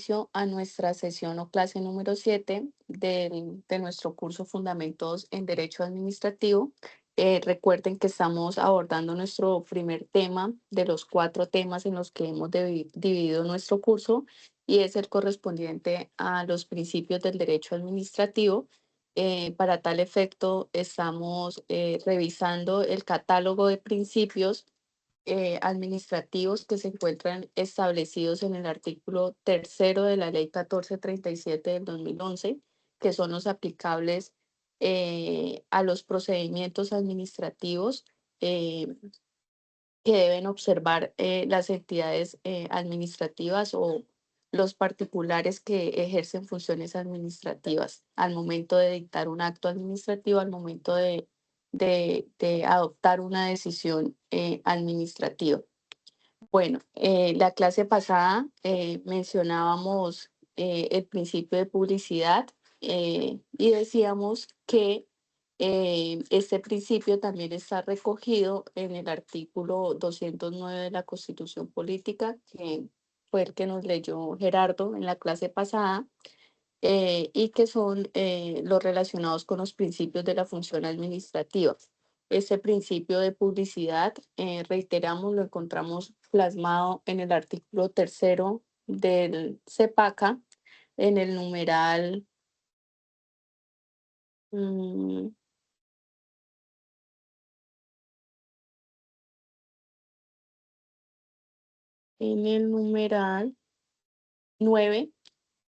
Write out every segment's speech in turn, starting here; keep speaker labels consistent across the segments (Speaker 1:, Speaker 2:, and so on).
Speaker 1: inicio a nuestra sesión o clase número 7 de nuestro curso Fundamentos en Derecho Administrativo. Recuerden que estamos abordando nuestro primer tema de los 4 temas en los que hemos dividido nuestro curso y es el correspondiente a los principios del derecho administrativo. Para tal efecto, estamos revisando el catálogo de principios administrativos que se encuentran establecidos en el artículo tercero de la Ley 1437 del 2011, que son los aplicables a los procedimientos administrativos eh, que deben observar las entidades administrativas o los particulares que ejercen funciones administrativas al momento de dictar un acto administrativo, al momento de adoptar una decisión administrativa. Bueno, la clase pasada mencionábamos el principio de publicidad y decíamos que este principio también está recogido en el artículo 209 de la Constitución Política, que fue el que nos leyó Gerardo en la clase pasada, y que son los relacionados con los principios de la función administrativa. Ese principio de publicidad, reiteramos, lo encontramos plasmado en el artículo tercero del CEPACA, en el numeral, mm, en el numeral 9,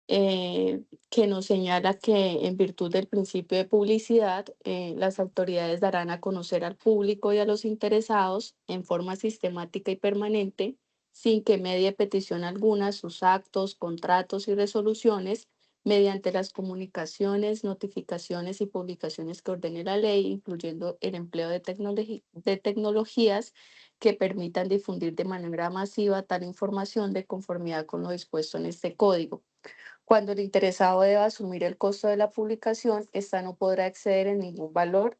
Speaker 1: que nos señala que en virtud del principio de publicidad, las autoridades darán a conocer al público y a los interesados en forma sistemática y permanente, sin que medie petición alguna, sus actos, contratos y resoluciones mediante las comunicaciones, notificaciones y publicaciones que ordene la ley, incluyendo el empleo de tecnologías que permitan difundir de manera masiva tal información de conformidad con lo dispuesto en este código. Cuando el interesado deba asumir el costo de la publicación, ésta no podrá exceder en ningún valor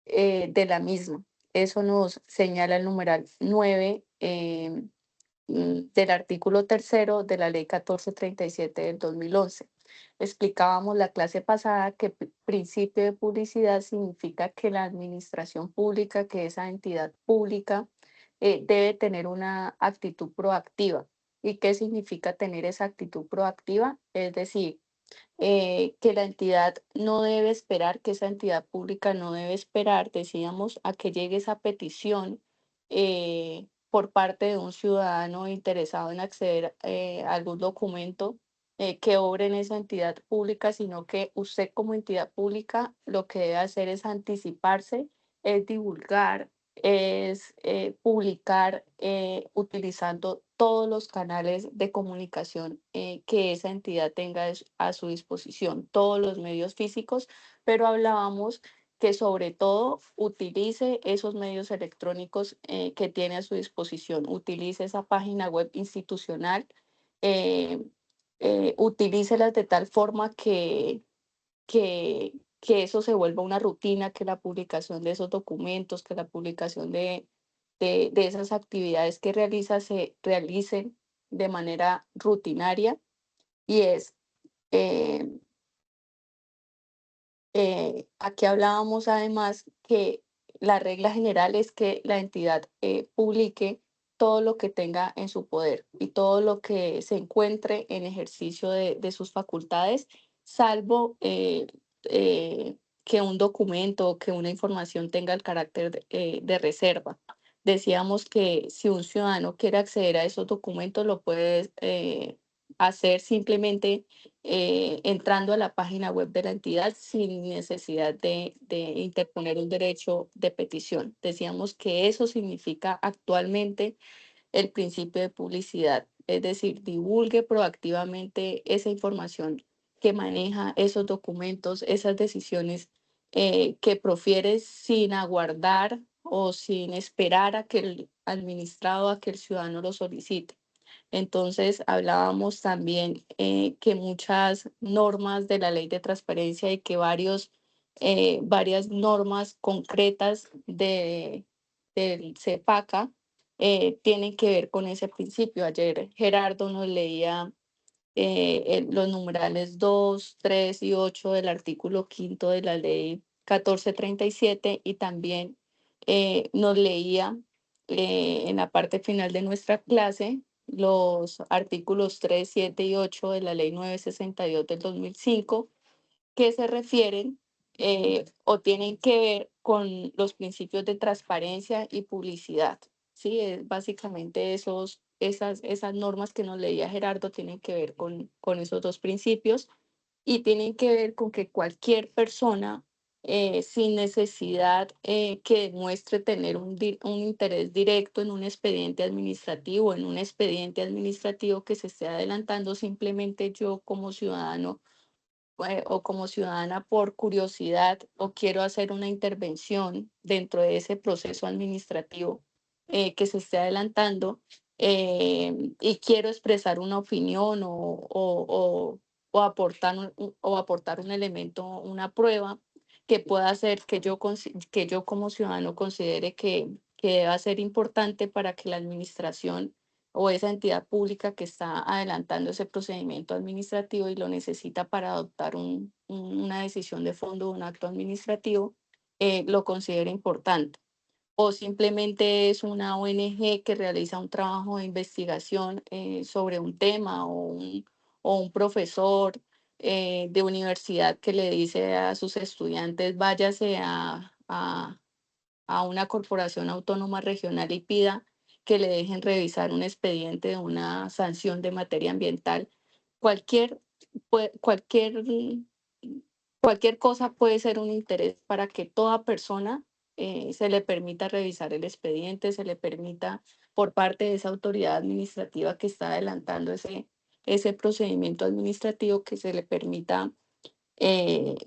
Speaker 1: de la misma. Eso nos señala el numeral 9 del artículo tercero de la Ley 1437 del 2011. Explicábamos la clase pasada que principio de publicidad significa que la administración pública, que esa entidad pública, debe tener una actitud proactiva. ¿Y qué significa tener esa actitud proactiva? Es decir, que la entidad no debe esperar, que esa entidad pública no debe esperar, decíamos, a que llegue esa petición por parte de un ciudadano interesado en acceder a algún documento que obre en esa entidad pública, sino que usted como entidad pública lo que debe hacer es anticiparse, es divulgar, es publicar utilizando todos los canales de comunicación que esa entidad tenga a su disposición, todos los medios físicos, pero hablábamos que sobre todo utilice esos medios electrónicos que tiene a su disposición, utilice esa página web institucional, eh, utilícelas de tal forma que eso se vuelva una rutina, que la publicación de esos documentos, que la publicación de esas actividades que realiza se realicen de manera rutinaria y es, eh, aquí hablábamos además que la regla general es que la entidad publique todo lo que tenga en su poder y todo lo que se encuentre en ejercicio de sus facultades, salvo que un documento o que una información tenga el carácter de reserva. Decíamos que si un ciudadano quiere acceder a esos documentos, lo puede hacer simplemente entrando a la página web de la entidad sin necesidad de interponer un derecho de petición. Decíamos que eso significa actualmente el principio de publicidad, es decir, divulgue proactivamente esa información que maneja esos documentos, esas decisiones que profiere sin aguardar o sin esperar a que el administrado, a que el ciudadano lo solicite. Entonces, hablábamos también que muchas normas de la ley de transparencia y que varias normas concretas del CEPACA tienen que ver con ese principio. Ayer Gerardo nos leía los numerales 2, 3 y 8 del artículo quinto de la ley 1437 y también nos leía en la parte final de nuestra clase los artículos 3, 7 y 8 de la ley 962 del 2005 que se refieren o tienen que ver con los principios de transparencia y publicidad. Sí, es básicamente esas normas que nos leía Gerardo tienen que ver con esos dos principios y tienen que ver con que cualquier persona, sin necesidad que demuestre tener un interés directo en un expediente administrativo que se esté adelantando, simplemente yo como ciudadano o como ciudadana por curiosidad o quiero hacer una intervención dentro de ese proceso administrativo que se esté adelantando y quiero expresar una opinión o aportar o aportar un elemento, una prueba que pueda hacer que yo como ciudadano considere que deba ser importante para que la administración o esa entidad pública que está adelantando ese procedimiento administrativo y lo necesita para adoptar una decisión de fondo, un acto administrativo, lo considera importante. O simplemente es una ONG que realiza un trabajo de investigación sobre un tema o un profesor de universidad que le dice a sus estudiantes, váyase a una corporación autónoma regional y pida que le dejen revisar un expediente de una sanción de materia ambiental. Cualquier, pue- cualquier, cualquier cosa puede ser un interés para que toda persona se le permita revisar el expediente, se le permita por parte de esa autoridad administrativa que está adelantando ese procedimiento administrativo, que se le permita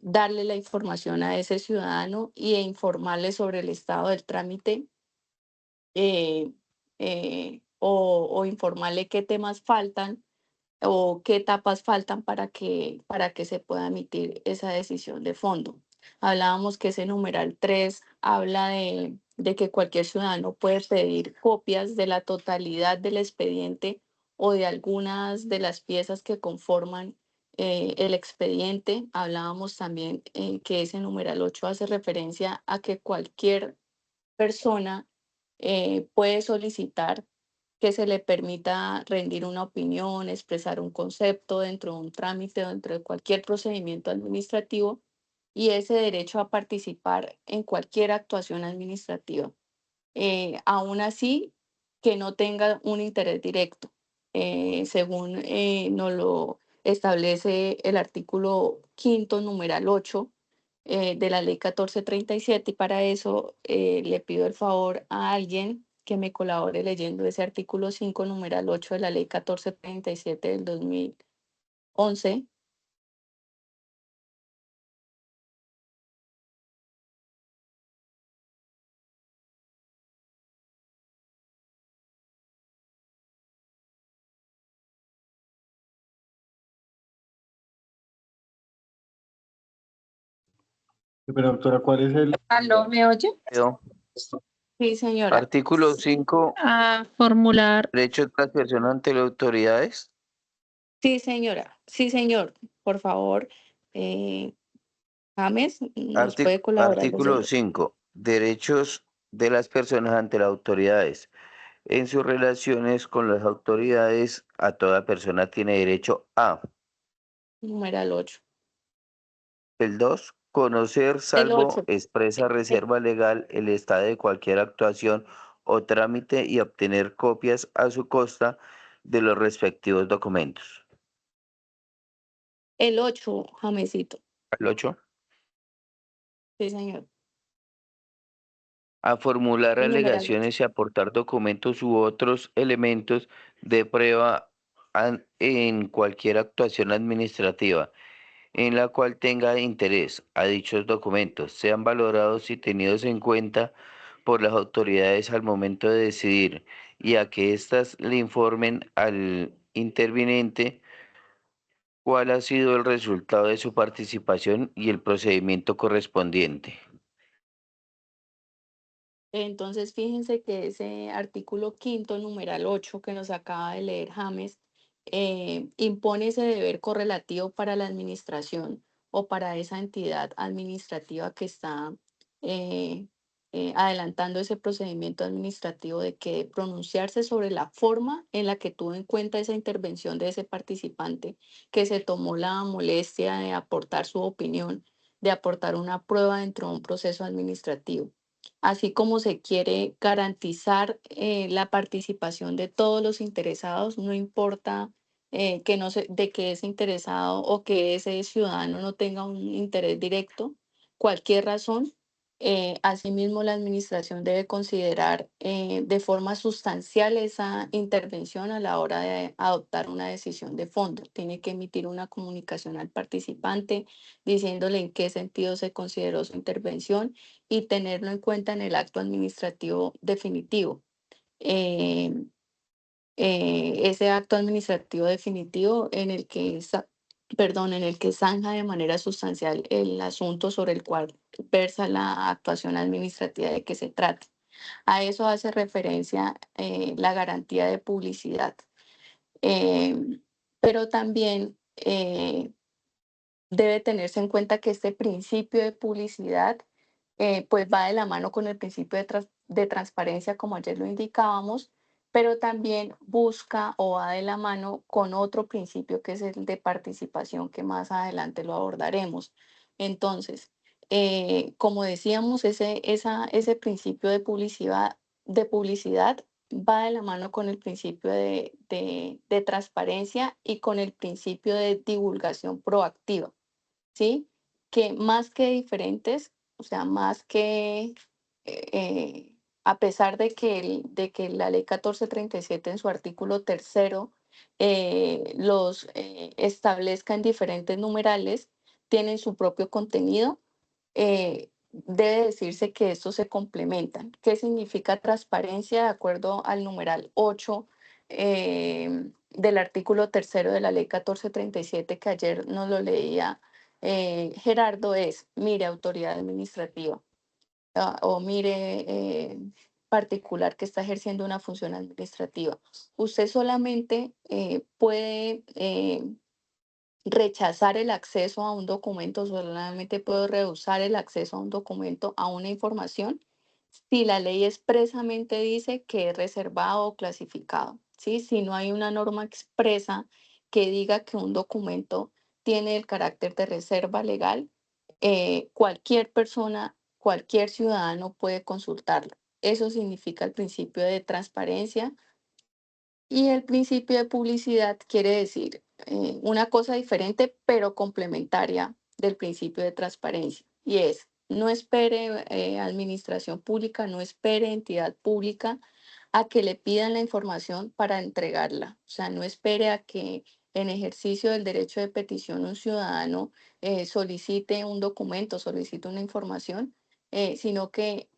Speaker 1: darle la información a ese ciudadano y informarle sobre el estado del trámite o informarle qué temas faltan o qué etapas faltan para que se pueda emitir esa decisión de fondo. Hablábamos que ese numeral 3 habla de que cualquier ciudadano puede pedir copias de la totalidad del expediente o de algunas de las piezas que conforman el expediente. Hablábamos también que ese numeral 8 hace referencia a que cualquier persona puede solicitar que se le permita rendir una opinión, expresar un concepto dentro de un trámite, dentro de cualquier procedimiento administrativo y ese derecho a participar en cualquier actuación administrativa. Aún así, que no tenga un interés directo, según nos lo establece el artículo quinto, numeral 8 de la ley 1437 y para eso le pido el favor a alguien que me colabore leyendo ese artículo 5 numeral 8 de la ley 1437 del 2011.
Speaker 2: Pero doctora, ¿cuál es el
Speaker 3: ¿Aló, me oye?
Speaker 1: Sí, señora.
Speaker 4: Artículo 5,
Speaker 3: A formular.
Speaker 4: derechos de las personas ante las autoridades.
Speaker 1: Sí, señora. Sí, señor. Por favor, eh, James, ¿nos puede colaborar
Speaker 4: Artículo
Speaker 1: leyendo?
Speaker 4: 5, derechos de las personas ante las autoridades. En sus relaciones con las autoridades, a toda persona tiene derecho a:
Speaker 1: Numeral 8.
Speaker 4: el 2, conocer,
Speaker 1: El
Speaker 4: salvo
Speaker 1: 8.
Speaker 4: expresa reserva legal, el estado de cualquier actuación o trámite y obtener copias a su costa de los respectivos documentos.
Speaker 1: El 8, Jamesito.
Speaker 4: El 8,
Speaker 1: Sí, señor.
Speaker 4: a formular
Speaker 1: El numeral 8.
Speaker 4: alegaciones y aportar documentos u otros elementos de prueba en cualquier actuación administrativa en la cual tenga interés a dichos documentos, sean valorados y tenidos en cuenta por las autoridades al momento de decidir y a que éstas le informen al interviniente cuál ha sido el resultado de su participación y el procedimiento correspondiente.
Speaker 1: Entonces, fíjense que ese artículo quinto, numeral 8 que nos acaba de leer James, impone ese deber correlativo para la administración o para esa entidad administrativa que está eh, adelantando ese procedimiento administrativo de que pronunciarse sobre la forma en la que tuvo en cuenta esa intervención de ese participante que se tomó la molestia de aportar su opinión, de aportar una prueba dentro de un proceso administrativo. Así como se quiere garantizar la participación de todos los interesados, no importa que no se, de que ese interesado o que ese ciudadano no tenga un interés directo, cualquier razón. Asimismo, la administración debe considerar de forma sustancial esa intervención a la hora de adoptar una decisión de fondo. Tiene que emitir una comunicación al participante diciéndole en qué sentido se consideró su intervención y tenerlo en cuenta en el acto administrativo definitivo. Eh, ese acto administrativo definitivo en el que, en el que zanja de manera sustancial el asunto sobre el cual versa la actuación administrativa de que se trata. A eso hace referencia la garantía de publicidad. Eh, pero también debe tenerse en cuenta que este principio de publicidad pues va de la mano con el principio de transparencia, como ayer lo indicábamos, pero también busca o va de la mano con otro principio que es el de participación, que más adelante lo abordaremos. Entonces, como decíamos, ese principio de publicidad va de la mano con el principio de transparencia y con el principio de divulgación proactiva. ¿Sí? Que más que diferentes, o sea, más que, a pesar de que la ley 1437 en su artículo tercero los establezca en diferentes numerales, tienen su propio contenido, debe decirse que estos se complementan. ¿Qué significa transparencia? De acuerdo al numeral 8 del artículo tercero de la ley 1437 que ayer nos lo leía Gerardo es, mire, autoridad administrativa o mire, particular que está ejerciendo una función administrativa. Usted solamente puede rechazar el acceso a un documento, solamente puede rehusar el acceso a un documento, a una información, si la ley expresamente dice que es reservado o clasificado, ¿sí? Si no hay una norma expresa que diga que un documento tiene el carácter de reserva legal, cualquier persona, cualquier ciudadano puede consultarlo. Eso significa el principio de transparencia y el principio de publicidad quiere decir una cosa diferente, pero complementaria del principio de transparencia. Y es, no espere administración pública, no espere entidad pública a que le pidan la información para entregarla. O sea, no espere a que en ejercicio del derecho de petición un ciudadano solicite un documento, solicite una información, sino que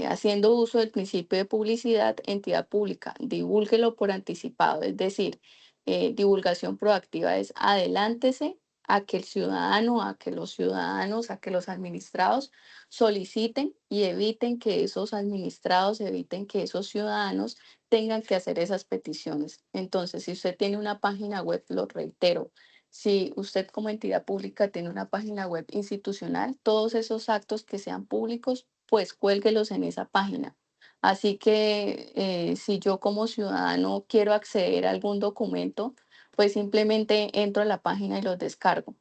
Speaker 1: haciendo uso del principio de publicidad, entidad pública, divúlguelo por anticipado, es decir, divulgación proactiva es adelántese a que el ciudadano, a que los ciudadanos, a que los administrados soliciten y eviten que esos administrados, eviten que esos ciudadanos tengan que hacer esas peticiones. Entonces, si usted tiene una página web, lo reitero, si usted como entidad pública tiene una página web institucional, todos esos actos que sean públicos, pues cuélguelos en esa página. Así que si yo como ciudadano quiero acceder a algún documento, pues simplemente entro a la página y los descargo.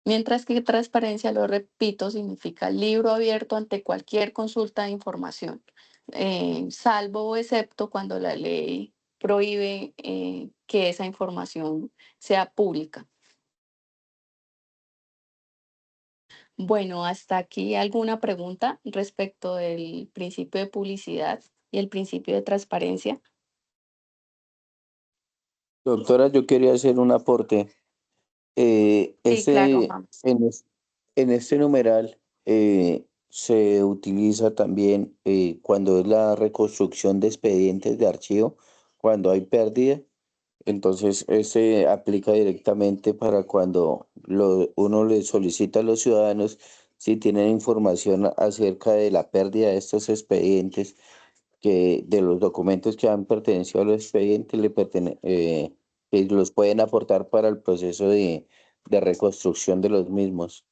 Speaker 1: Mientras que transparencia, lo repito, significa libro abierto ante cualquier consulta de información, salvo o excepto cuando la ley prohíbe que esa información sea pública. Bueno, hasta aquí alguna pregunta respecto del principio de publicidad y el principio de transparencia.
Speaker 4: Doctora, yo quería hacer un aporte.
Speaker 1: Sí, claro, Juan.
Speaker 4: En este numeral se utiliza también cuando es la reconstrucción de expedientes de archivo, cuando hay pérdida. Entonces, ese aplica directamente para cuando uno le solicita a los ciudadanos si tienen información acerca de la pérdida de estos expedientes. que de los documentos que han pertenecido a los expedientes que los pueden aportar para el proceso de reconstrucción de los mismos.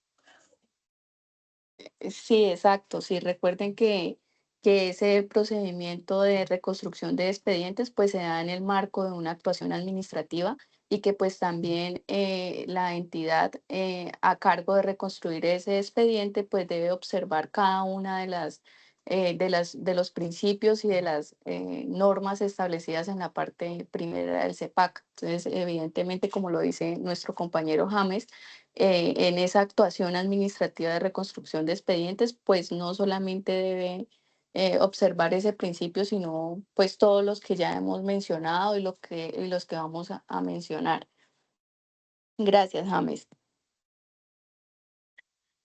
Speaker 1: Sí, exacto. Sí, recuerden que ese procedimiento de reconstrucción de expedientes pues se da en el marco de una actuación administrativa y que pues también la entidad a cargo de reconstruir ese expediente pues debe observar cada una de los principios y de las normas establecidas en la parte primera del CEPAC. Entonces, evidentemente, como lo dice nuestro compañero James, en esa actuación administrativa de reconstrucción de expedientes, pues no solamente debe observar ese principio, sino pues todos los que ya hemos mencionado y los que vamos a mencionar. Gracias, James.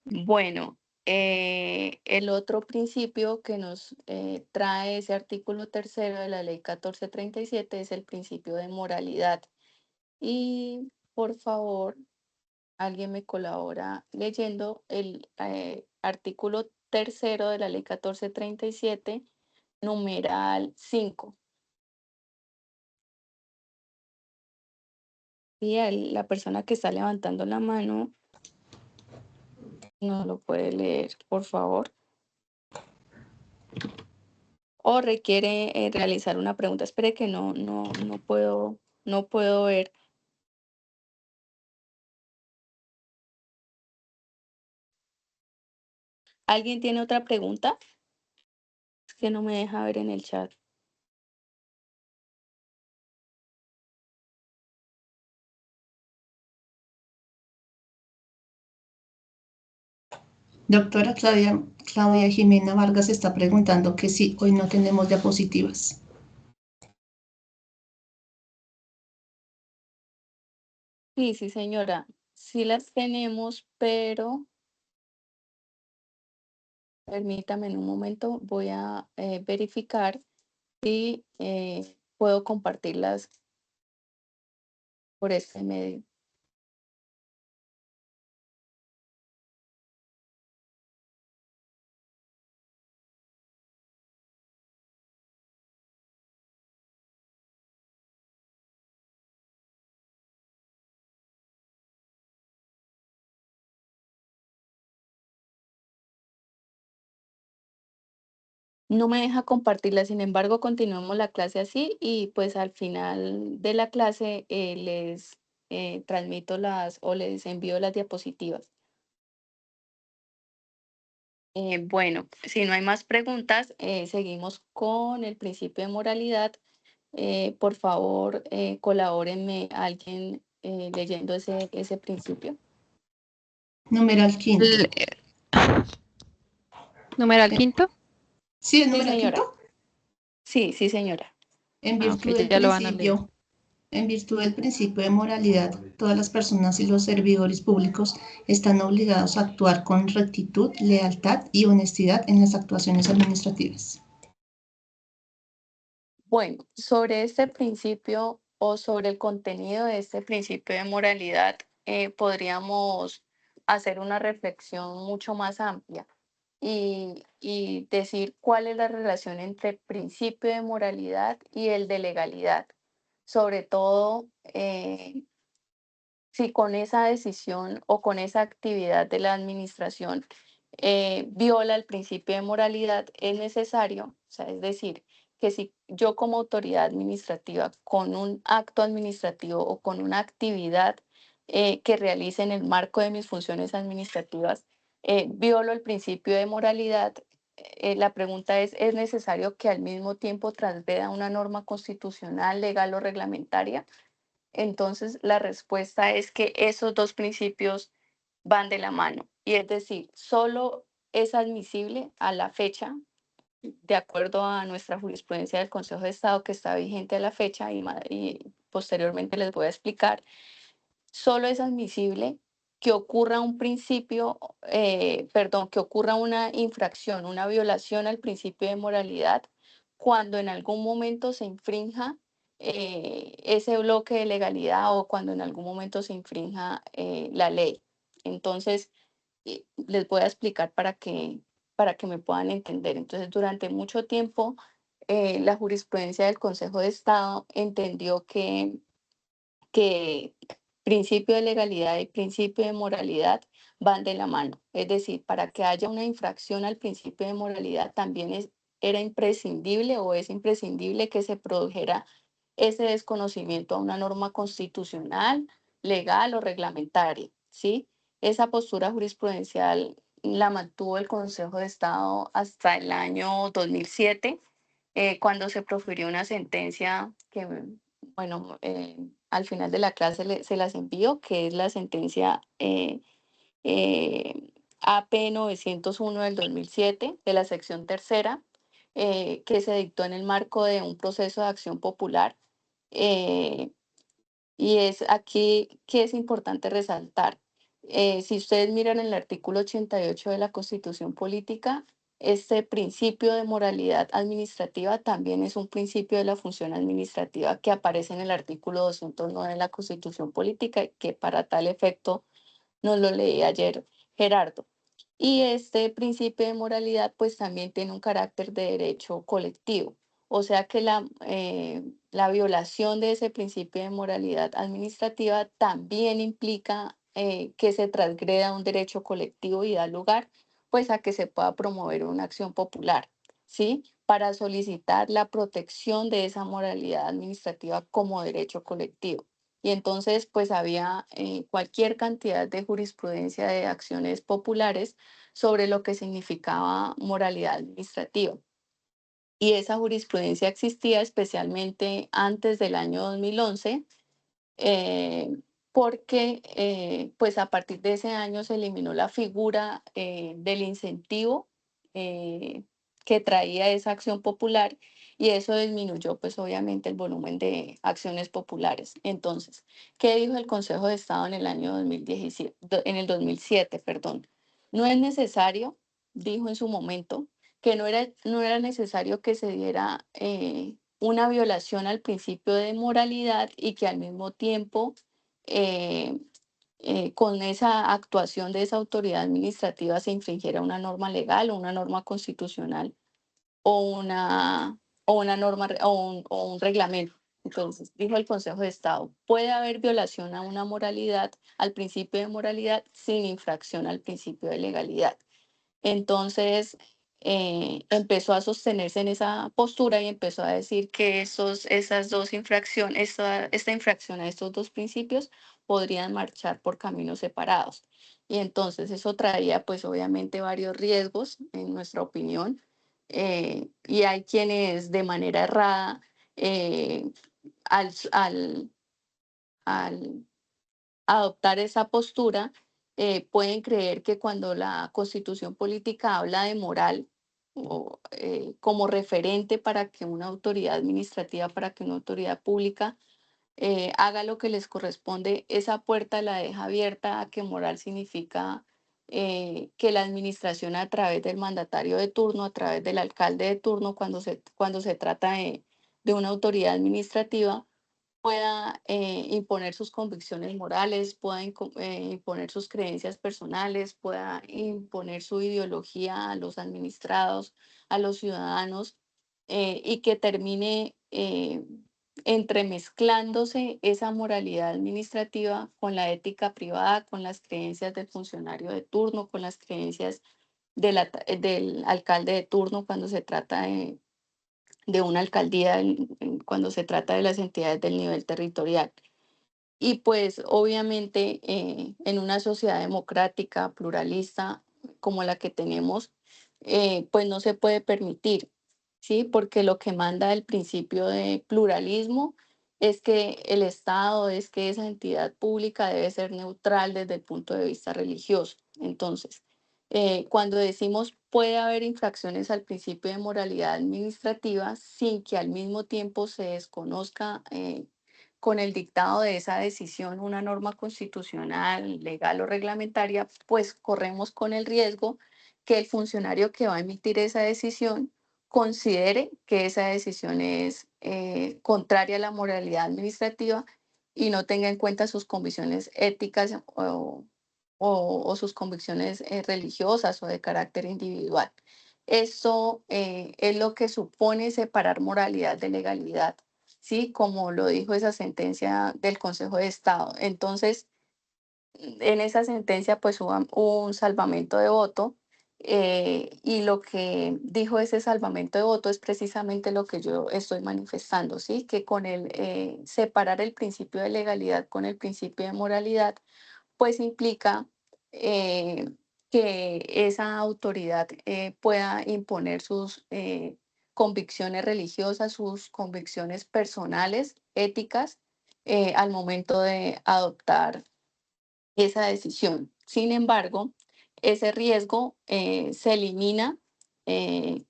Speaker 1: Bueno, el otro principio que nos trae ese artículo tercero de la ley 1437 es el principio de moralidad. Y por favor, alguien me colabora leyendo el artículo tercero de la ley 1437, numeral 5. Y la persona que está levantando la mano no lo puede leer, por favor. O requiere realizar una pregunta. Espere que no puedo ver. ¿Alguien tiene otra pregunta? Es que no me deja ver en el chat.
Speaker 5: Doctora Claudia Jimena Vargas está preguntando que si hoy no tenemos diapositivas.
Speaker 1: Sí, señora. Sí las tenemos, pero permítame en un momento, voy a verificar si puedo compartirlas por este medio. No me deja compartirla, sin embargo, continuemos la clase así y pues al final de la clase les transmito o les envío las diapositivas. Bueno, si no hay más preguntas, seguimos con el principio de moralidad. Por favor, colabórenme alguien leyendo ese principio.
Speaker 5: Numeral quinto.
Speaker 3: Numeral
Speaker 5: Eh,
Speaker 3: quinto.
Speaker 5: ¿Sí, el
Speaker 1: Sí,
Speaker 5: numeral
Speaker 1: señora.
Speaker 5: quinto?
Speaker 1: Sí, señora.
Speaker 5: En
Speaker 3: Ah, ok,
Speaker 5: virtud del
Speaker 3: ya lo van a leer.
Speaker 5: En virtud del principio de moralidad, todas las personas y los servidores públicos están obligados a actuar con rectitud, lealtad y honestidad en las actuaciones administrativas.
Speaker 1: Bueno, sobre este principio o sobre el contenido de este principio de moralidad, podríamos hacer una reflexión mucho más amplia y decir cuál es la relación entre el principio de moralidad y el de legalidad. Sobre todo, si con esa decisión o con esa actividad de la administración viola el principio de moralidad, es necesario, o sea, es decir, que si yo como autoridad administrativa, con un acto administrativo o con una actividad que realice en el marco de mis funciones administrativas, violo el principio de moralidad, la pregunta ¿es necesario que al mismo tiempo transgreda una norma constitucional, legal o reglamentaria? Entonces, la respuesta es que esos dos principios van de la mano. Y es decir, solo es admisible a la fecha, de acuerdo a nuestra jurisprudencia del Consejo de Estado que está vigente a la fecha y posteriormente les voy a explicar, solo es admisible que ocurra un principio, perdón, que ocurra una infracción, una violación al principio de moralidad cuando en algún momento se infrinja ese bloque de legalidad o cuando en algún momento se infrinja la ley. Entonces, les voy a explicar para que me puedan entender. Entonces, durante mucho tiempo la jurisprudencia del Consejo de Estado entendió que principio de legalidad y principio de moralidad van de la mano. Es decir, para que haya una infracción al principio de moralidad también era imprescindible o es imprescindible que se produjera ese desconocimiento a una norma constitucional, legal o reglamentaria, ¿sí? Esa postura jurisprudencial la mantuvo el Consejo de Estado hasta el año 2007, cuando se profirió una sentencia que, bueno, al final de la clase se las envío, que es la sentencia AP 901 del 2007, de la sección tercera, que se dictó en el marco de un proceso de acción popular. eh, y es aquí que es importante resaltar. Si ustedes miran el artículo 88 de la Constitución Política, este principio de moralidad administrativa también es un principio de la función administrativa que aparece en el artículo 209 de la Constitución Política, que para tal efecto nos lo leí ayer Gerardo. Y este principio de moralidad pues también tiene un carácter de derecho colectivo. O sea que la violación de ese principio de moralidad administrativa también implica que se transgreda un derecho colectivo y da lugar pues a que se pueda promover una acción popular, ¿sí? Para solicitar la protección de esa moralidad administrativa como derecho colectivo. Y entonces, pues había cualquier cantidad de jurisprudencia de acciones populares sobre lo que significaba moralidad administrativa. Y esa jurisprudencia existía especialmente antes del año 2011, eh, porque pues a partir de ese año se eliminó la figura del incentivo eh, que traía esa acción popular y eso disminuyó pues obviamente el volumen de acciones populares. Entonces, ¿qué dijo el Consejo de Estado en el año 2017, en el 2007, perdón? No es necesario, dijo en su momento, que no era necesario que se diera una violación al principio de moralidad y que al mismo tiempo, eh, con esa actuación de esa autoridad administrativa se infringiera una norma legal o una norma constitucional o una norma o un reglamento. Entonces, dijo el Consejo de Estado, puede haber violación a una moralidad, al principio de moralidad, sin infracción al principio de legalidad. Entonces, empezó a sostenerse en esa postura y empezó a decir que esas dos infracciones, esta infracción a estos dos principios podrían marchar por caminos separados. Y entonces eso traía pues obviamente varios riesgos, en nuestra opinión, y hay quienes de manera errada, eh, al, al, al adoptar esa postura, pueden creer que cuando la Constitución política habla de moral o, como referente para que una autoridad administrativa, para que una autoridad pública haga lo que les corresponde, esa puerta la deja abierta a que moral significa que la administración a través del mandatario de turno, a través del alcalde de turno, cuando se trata de una autoridad administrativa, pueda imponer sus convicciones morales, pueda imponer sus creencias personales, pueda imponer su ideología a los administrados, a los ciudadanos, y que termine entremezclándose esa moralidad administrativa con la ética privada, con las creencias del funcionario de turno, con las creencias del alcalde de turno cuando se trata de una alcaldía, cuando se trata de las entidades del nivel territorial. Y pues obviamente en una sociedad democrática, pluralista como la que tenemos, pues no se puede permitir, ¿sí? Porque lo que manda el principio de pluralismo es que el Estado, es que esa entidad pública debe ser neutral desde el punto de vista religioso. Entonces, cuando decimos puede haber infracciones al principio de moralidad administrativa sin que al mismo tiempo se desconozca con el dictado de esa decisión una norma constitucional, legal o reglamentaria, pues corremos con el riesgo que el funcionario que va a emitir esa decisión considere que esa decisión es contraria a la moralidad administrativa y no tenga en cuenta sus convicciones éticas o sus convicciones religiosas o de carácter individual. Esto es lo que supone separar moralidad de legalidad, ¿sí? Como lo dijo esa sentencia del Consejo de Estado. Entonces, en esa sentencia pues hubo un salvamento de voto, y lo que dijo ese salvamento de voto es precisamente lo que yo estoy manifestando, ¿sí? Que con el separar el principio de legalidad con el principio de moralidad, pues implica que esa autoridad pueda imponer sus convicciones religiosas, sus convicciones personales, éticas, al momento de adoptar esa decisión. Sin embargo, ese riesgo se elimina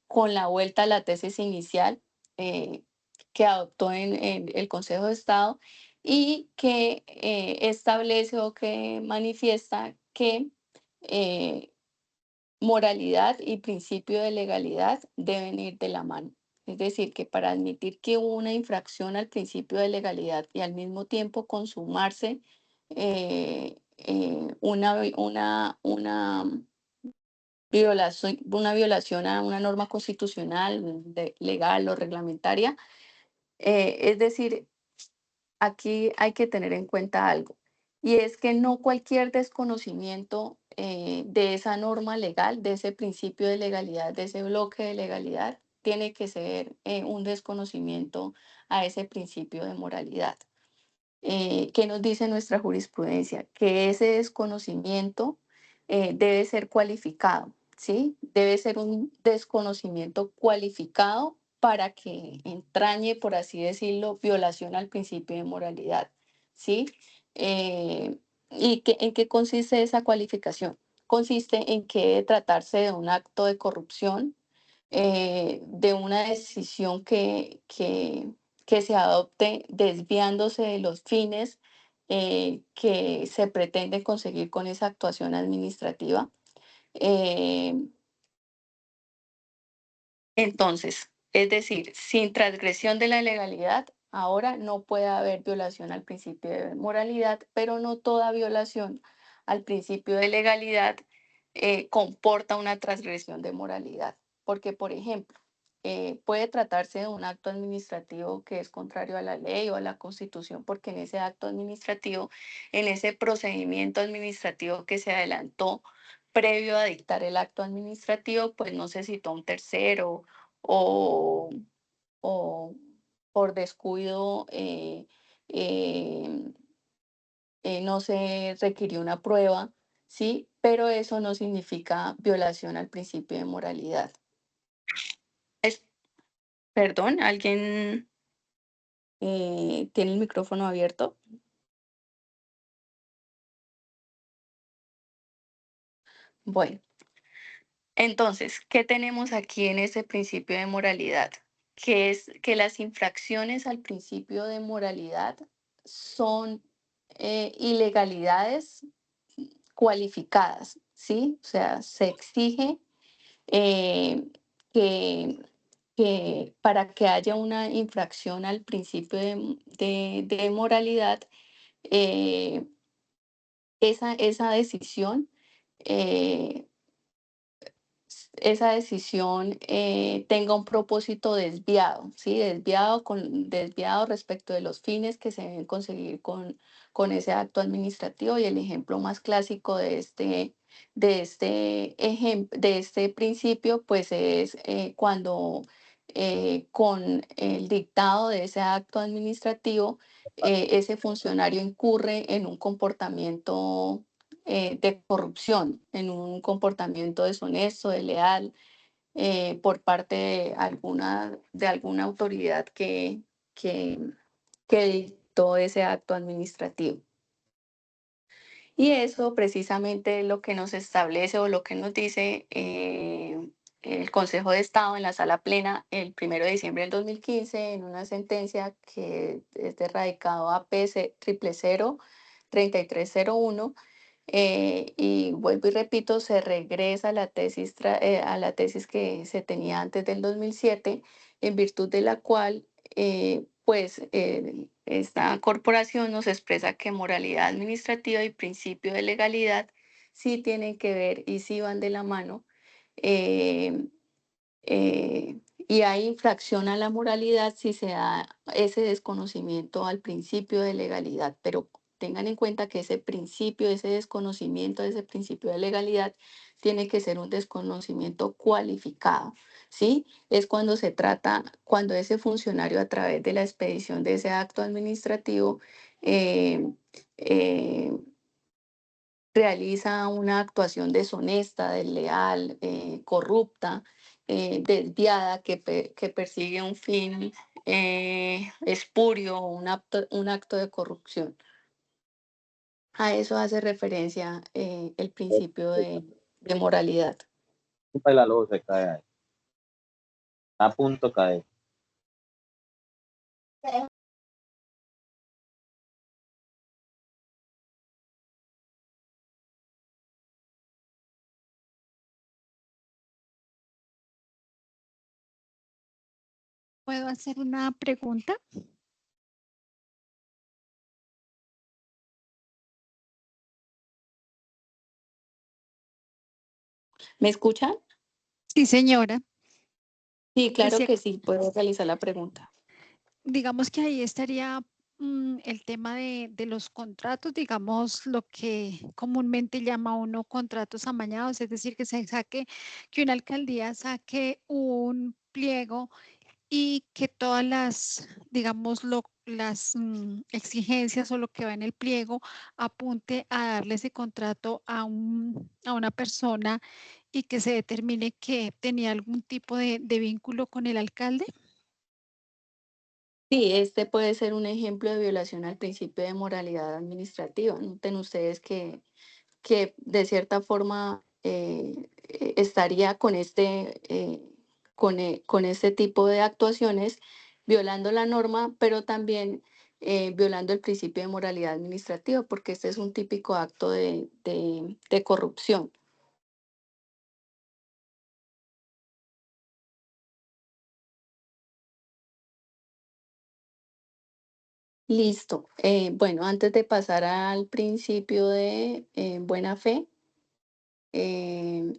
Speaker 1: con la vuelta a la tesis inicial que adoptó en el Consejo de Estado y que establece o que manifiesta que eh, moralidad y principio de legalidad deben ir de la mano. Es decir, que para admitir que hubo una infracción al principio de legalidad y al mismo tiempo consumarse una violación a una norma constitucional, legal o reglamentaria, es decir, aquí hay que tener en cuenta algo, y es que no cualquier desconocimiento de esa norma legal, de ese principio de legalidad, de ese bloque de legalidad, tiene que ser un desconocimiento a ese principio de moralidad. ¿Qué nos dice nuestra jurisprudencia? Que ese desconocimiento debe ser cualificado, ¿sí? Debe ser un desconocimiento cualificado para que entrañe, por así decirlo, violación al principio de moralidad, ¿sí? Eh, ¿En qué consiste esa cualificación? Consiste en que debe tratarse de un acto de corrupción, de una decisión que se adopte desviándose de los fines que se pretende conseguir con esa actuación administrativa. Eh, entonces, es decir, sin transgresión de la legalidad, ahora no puede haber violación al principio de moralidad, pero no toda violación al principio de legalidad comporta una transgresión de moralidad. Porque, por ejemplo, puede tratarse de un acto administrativo que es contrario a la ley o a la Constitución, porque en ese acto administrativo, en ese procedimiento administrativo que se adelantó previo a dictar el acto administrativo, pues no se citó a un tercero o, o por descuido eh, no se requirió una prueba, ¿sí? Pero eso no significa violación al principio de moralidad. Es, perdón, ¿alguien tiene el micrófono abierto? Bueno, entonces, ¿qué tenemos aquí en ese principio de moralidad? Que es que las infracciones al principio de moralidad son ilegalidades cualificadas, ¿sí? O sea, se exige eh, que, que para que haya una infracción al principio de moralidad, eh, esa decisión eh, esa decisión tenga un propósito desviado, ¿sí? Desviado respecto de los fines que se deben conseguir con ese acto administrativo. Y el ejemplo más clásico de este principio, pues es cuando con el dictado de ese acto administrativo, ese funcionario incurre en un comportamiento de corrupción, en un comportamiento deshonesto, desleal, por parte de alguna autoridad que, que dictó ese acto administrativo. Y eso precisamente es lo que nos establece o lo que nos dice el Consejo de Estado en la sala plena el 1 de diciembre del 2015 en una sentencia que es de radicado APC 0003301. Y vuelvo y repito, se regresa a a la tesis que se tenía antes del 2007, en virtud de la cual esta corporación nos expresa que moralidad administrativa y principio de legalidad sí tienen que ver y sí van de la mano, eh, y hay infracción a la moralidad si se da ese desconocimiento al principio de legalidad, pero tengan en cuenta que ese principio, ese desconocimiento de ese principio de legalidad tiene que ser un desconocimiento cualificado, ¿sí? Es cuando se trata, cuando ese funcionario a través de la expedición de ese acto administrativo eh, eh, realiza una actuación deshonesta, desleal, corrupta, desviada, que persigue un fin espurio, un acto de corrupción. A eso hace referencia el principio de moralidad.
Speaker 6: La luz se cae ahí. Está a punto de caer.
Speaker 3: ¿Puedo hacer una pregunta?
Speaker 1: ¿Me escuchan?
Speaker 3: Sí, señora.
Speaker 1: Sí, claro
Speaker 3: Decía,
Speaker 1: que sí, puedo realizar la pregunta.
Speaker 3: digamos que ahí estaría el tema de los contratos, digamos lo que comúnmente llama uno contratos amañados, es decir, que una alcaldía saque un pliego y que todas las, digamos, las exigencias o lo que va en el pliego apunte a darle ese contrato a una persona y que se determine que tenía algún tipo de vínculo con el alcalde.
Speaker 1: Sí, este puede ser un ejemplo de violación al principio de moralidad administrativa. Noten ustedes que de cierta forma estaría con este tipo de actuaciones, violando la norma, pero también violando el principio de moralidad administrativa, porque este es un típico acto de corrupción. Listo. Bueno, antes de pasar al principio de buena fe, eh,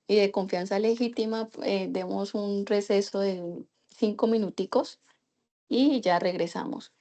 Speaker 1: y de confianza legítima, demos un receso de 5 minuticos y ya regresamos.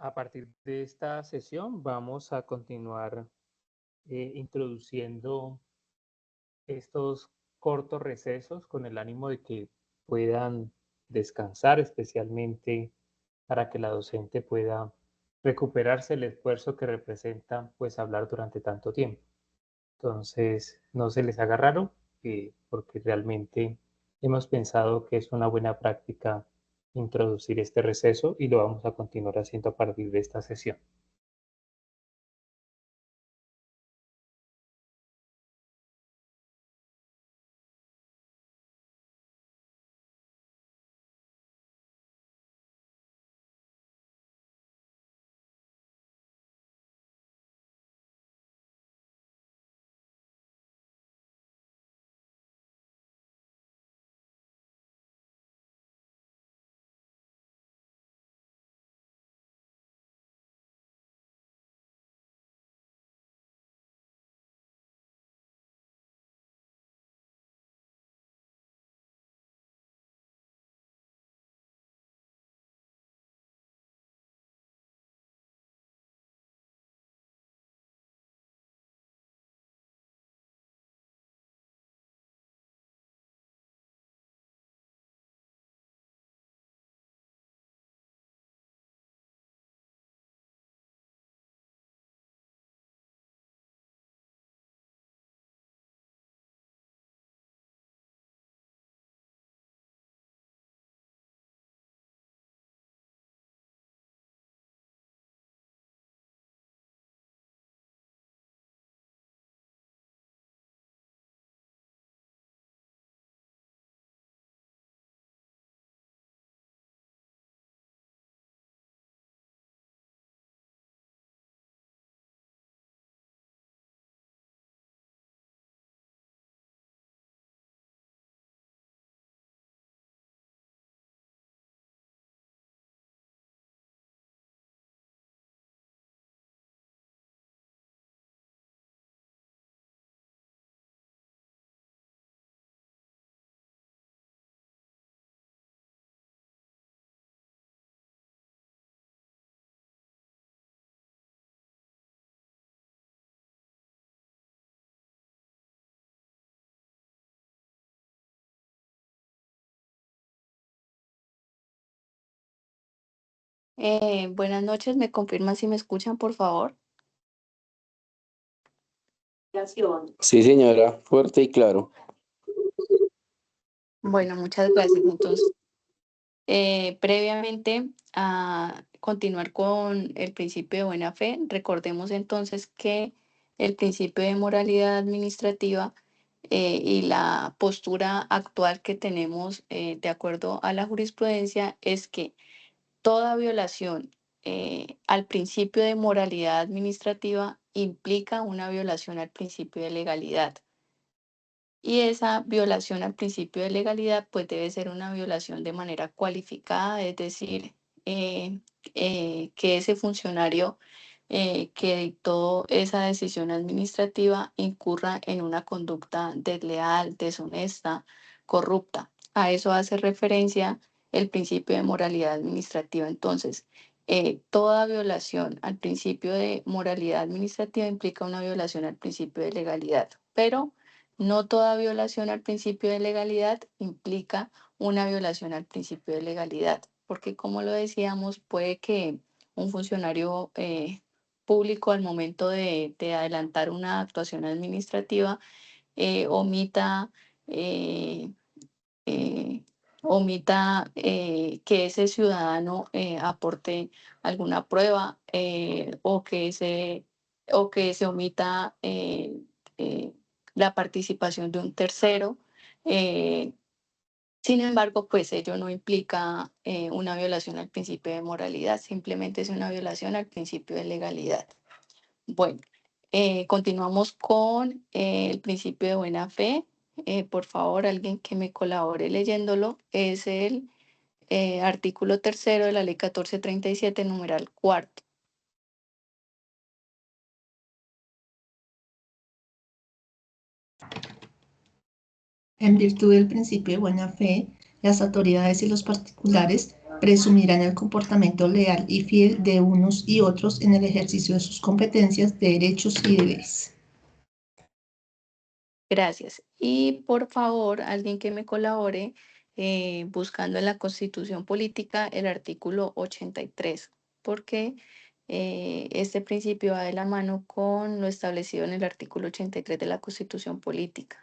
Speaker 7: A partir de esta sesión vamos a continuar introduciendo estos cortos recesos con el ánimo de que puedan descansar, especialmente para que la docente pueda recuperarse el esfuerzo que representa pues hablar durante tanto tiempo. Entonces, no se les haga raro, porque realmente hemos pensado que es una buena práctica introducir este receso y lo vamos a continuar haciendo a partir de esta sesión.
Speaker 1: Buenas noches, ¿me confirman si me escuchan, por favor?
Speaker 8: Sí, señora, fuerte y claro.
Speaker 1: Bueno, muchas gracias. Entonces, previamente a continuar con el principio de buena fe, recordemos entonces que el principio de moralidad administrativa y la postura actual que tenemos de acuerdo a la jurisprudencia es que toda violación al principio de moralidad administrativa implica una violación al principio de legalidad. Y esa violación al principio de legalidad, pues debe ser una violación de manera cualificada, es decir, eh, que ese funcionario que dictó esa decisión administrativa incurra en una conducta desleal, deshonesta, corrupta. A eso hace referencia el principio de moralidad administrativa. Entonces, toda violación al principio de moralidad administrativa implica una violación al principio de legalidad, pero no toda violación al principio de legalidad implica una violación al principio de legalidad, porque como lo decíamos, puede que un funcionario público al momento de adelantar una actuación administrativa omita eh, eh, omita que ese ciudadano aporte alguna prueba o que se omita la participación de un tercero. Sin embargo, pues ello no implica una violación al principio de moralidad, simplemente es una violación al principio de legalidad. Bueno, continuamos con el principio de buena fe. Por favor, alguien que me colabore leyéndolo. Es el artículo 3º de la ley 1437, numeral 4º.
Speaker 5: En virtud del principio de buena fe, las autoridades y los particulares presumirán el comportamiento leal y fiel de unos y otros en el ejercicio de sus competencias, derechos y deberes.
Speaker 1: Gracias. Y por favor, alguien que me colabore buscando en la Constitución Política el artículo 83, porque este principio va de la mano con lo establecido en el artículo 83 de la Constitución Política.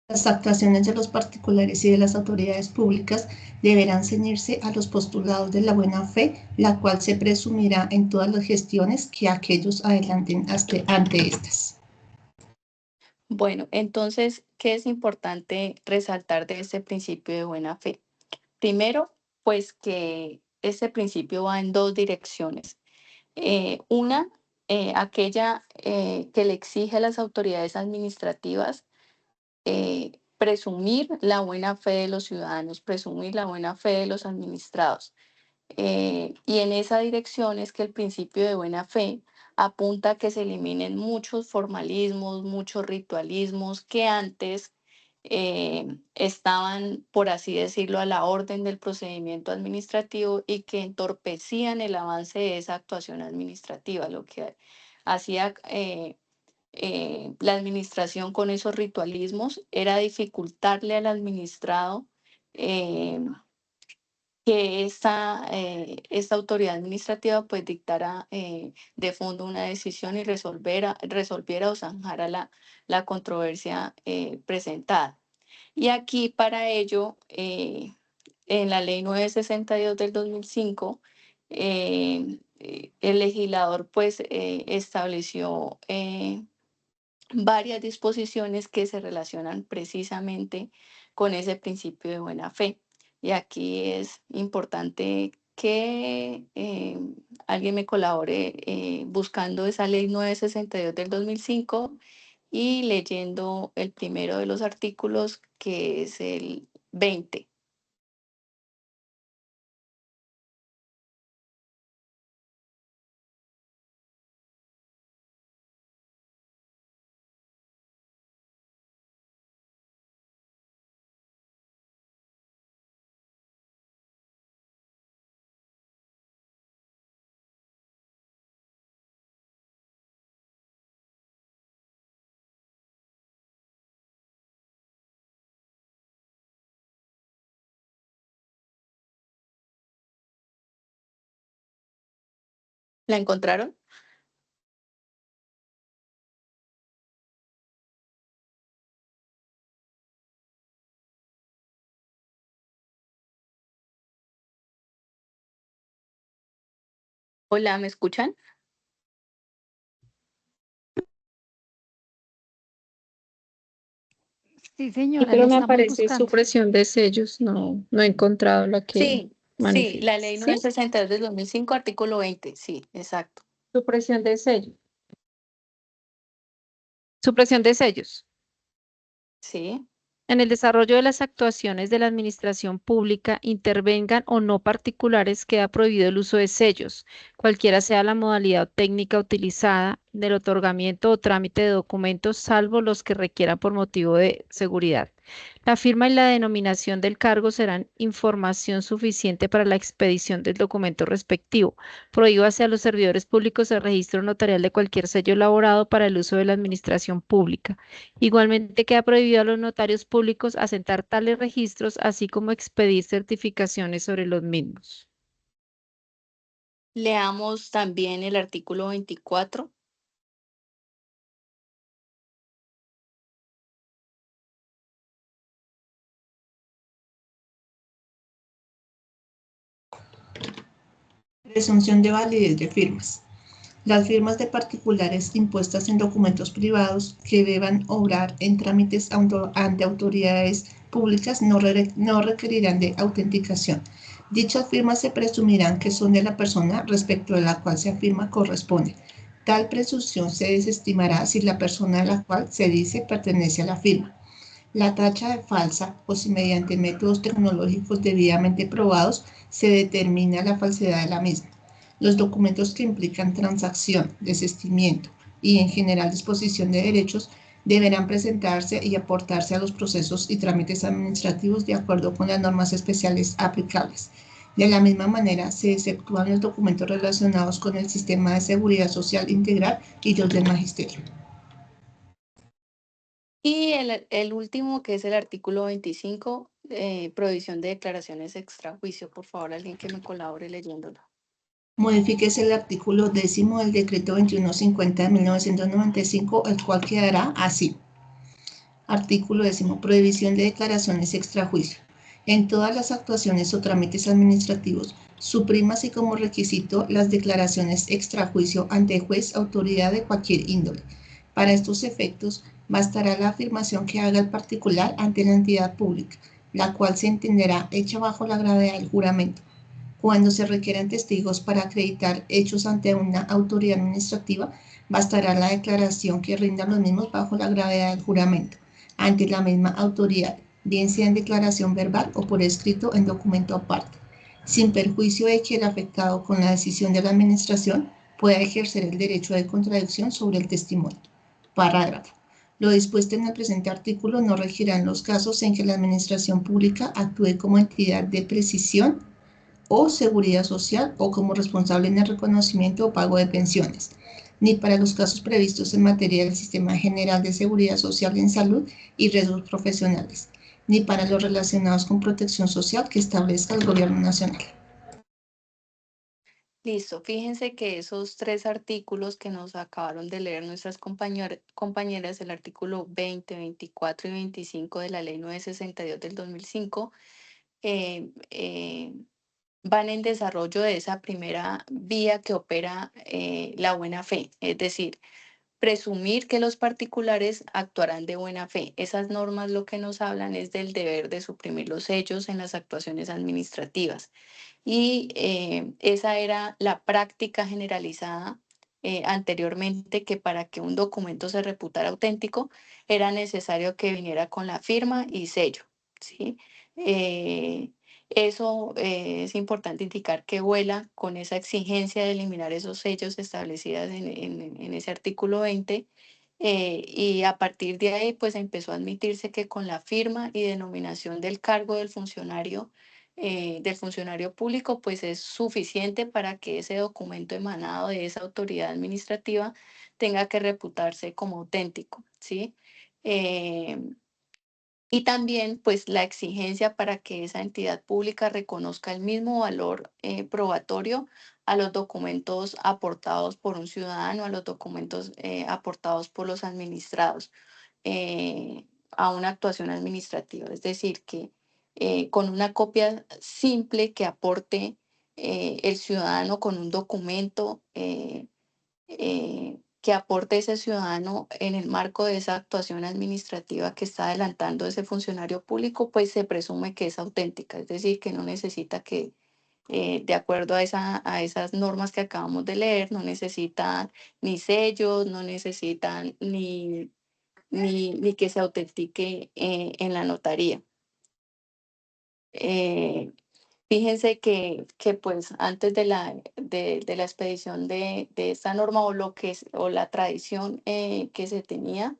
Speaker 5: Las actuaciones de los particulares y de las autoridades públicas deberán ceñirse a los postulados de la buena fe, la cual se presumirá en todas las gestiones que aquellos adelanten ante estas.
Speaker 1: Bueno, entonces, ¿qué es importante resaltar de este principio de buena fe? Primero, pues que este principio va en dos direcciones. Una, aquella que le exige a las autoridades administrativas presumir la buena fe de los ciudadanos, presumir la buena fe de los administrados. Y en esa dirección es que el principio de buena fe apunta a que se eliminen muchos formalismos, muchos ritualismos que antes estaban, por así decirlo, a la orden del procedimiento administrativo y que entorpecían el avance de esa actuación administrativa, lo que hacía la administración con esos ritualismos era dificultarle al administrado eh, que esta autoridad administrativa pues dictara de fondo una decisión y resolviera o zanjara la controversia presentada. Y aquí para ello, en la ley 962 del 2005, el legislador pues estableció varias disposiciones que se relacionan precisamente con ese principio de buena fe. Y aquí es importante que alguien me colabore buscando esa ley 962 del 2005 y leyendo el primero de los artículos, que es el 20. ¿La encontraron? Hola, ¿me escuchan?
Speaker 3: Sí,
Speaker 9: Sí,
Speaker 3: señora,
Speaker 9: pero
Speaker 3: la
Speaker 9: me
Speaker 3: estamos
Speaker 9: aparece
Speaker 3: buscando.
Speaker 9: supresión de sellos, no he encontrado la que
Speaker 1: Sí, la ley
Speaker 9: manifiesta.
Speaker 1: 962 del 2005, artículo 20, sí, exacto.
Speaker 9: Supresión de sellos. Supresión de sellos.
Speaker 1: Sí.
Speaker 9: En el desarrollo de las actuaciones de la administración pública intervengan o no particulares, queda prohibido el uso de sellos, cualquiera sea la modalidad o técnica utilizada del otorgamiento o trámite de documentos, salvo los que requieran por motivo de seguridad. La firma y la denominación del cargo serán información suficiente para la expedición del documento respectivo. Prohíbase a los servidores públicos el registro notarial de cualquier sello elaborado para el uso de la administración pública. Igualmente queda prohibido a los notarios públicos asentar tales registros, así como expedir certificaciones sobre los mismos.
Speaker 1: Leamos también el artículo 24.
Speaker 5: Presunción de validez de firmas. Las firmas de particulares impuestas en documentos privados que deban obrar en trámites ante autoridades públicas no requerirán de autenticación. Dichas firmas se presumirán que son de la persona respecto de la cual se afirma corresponde. Tal presunción se desestimará si la persona a la cual se dice pertenece a la firma. La tacha de falsa o si mediante métodos tecnológicos debidamente probados se determina la falsedad de la misma. Los documentos que implican transacción, desistimiento y en general disposición de derechos deberán presentarse y aportarse a los procesos y trámites administrativos de acuerdo con las normas especiales aplicables. De la misma manera, se exceptúan los documentos relacionados con el sistema de seguridad social integral y los del magisterio.
Speaker 1: Y el último, que es el artículo 25, prohibición de declaraciones extrajuicio. Por favor, alguien que me colabore leyéndolo.
Speaker 5: Modifíquese el artículo 10 del decreto 2150 de 1995, el cual quedará así. Artículo 10. Prohibición de declaraciones extrajuicio. En todas las actuaciones o trámites administrativos, suprímase como requisito las declaraciones extrajuicio ante juez, autoridad de cualquier índole. Para estos efectos, bastará la afirmación que haga el particular ante la entidad pública, la cual se entenderá hecha bajo la gravedad del juramento. Cuando se requieran testigos para acreditar hechos ante una autoridad administrativa, bastará la declaración que rindan los mismos bajo la gravedad del juramento ante la misma autoridad, bien sea en declaración verbal o por escrito en documento aparte, sin perjuicio de que el afectado con la decisión de la administración pueda ejercer el derecho de contradicción sobre el testimonio. Parágrafo. Lo dispuesto en el presente artículo no regirá en los casos en que la administración pública actúe como entidad de precisión o seguridad social o como responsable en el reconocimiento o pago de pensiones, ni para los casos previstos en materia del Sistema General de Seguridad Social en Salud y riesgos profesionales, ni para los relacionados con protección social que establezca el Gobierno Nacional.
Speaker 1: Listo, fíjense que esos 3 artículos que nos acabaron de leer nuestras compañeras, el artículo 20, 24 y 25 de la Ley 962 del 2005, van en desarrollo de esa primera vía que opera la buena fe, es decir, presumir que los particulares actuarán de buena fe. Esas normas lo que nos hablan es del deber de suprimir los hechos en las actuaciones administrativas. Y esa era la práctica generalizada anteriormente, que para que un documento se reputara auténtico era necesario que viniera con la firma y sello, ¿sí? Eso es importante indicar que vuela con esa exigencia de eliminar esos sellos establecidas en ese artículo 20. Y a partir de ahí, pues empezó a admitirse que con la firma y denominación del cargo del funcionario público, pues es suficiente para que ese documento emanado de esa autoridad administrativa tenga que reputarse como auténtico, ¿sí? Y también, pues, la exigencia para que esa entidad pública reconozca el mismo valor probatorio a los documentos aportados por un ciudadano, a los documentos aportados por los administrados a una actuación administrativa. Es decir, que con una copia simple que aporte el ciudadano con un documento que aporte ese ciudadano en el marco de esa actuación administrativa que está adelantando ese funcionario público, pues se presume que es auténtica. Es decir, que no necesita que, de acuerdo a esas normas que acabamos de leer, no necesitan ni sellos, no necesitan ni que se autentique en la notaría. Eh, Fíjense que pues antes de la expedición de esta norma o la tradición que se tenía,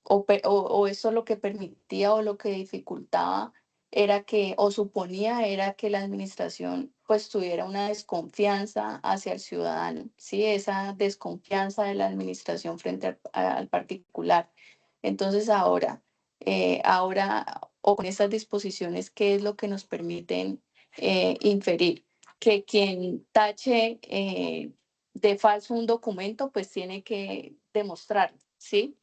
Speaker 1: o eso lo que permitía o lo que dificultaba era que, o suponía era que la administración pues tuviera una desconfianza hacia el ciudadano, ¿sí? Esa desconfianza de la administración frente al particular. Entonces ahora o con estas disposiciones, ¿qué es lo que nos permiten inferir? que quien tache de falso un documento, pues tiene que demostrar, ¿sí?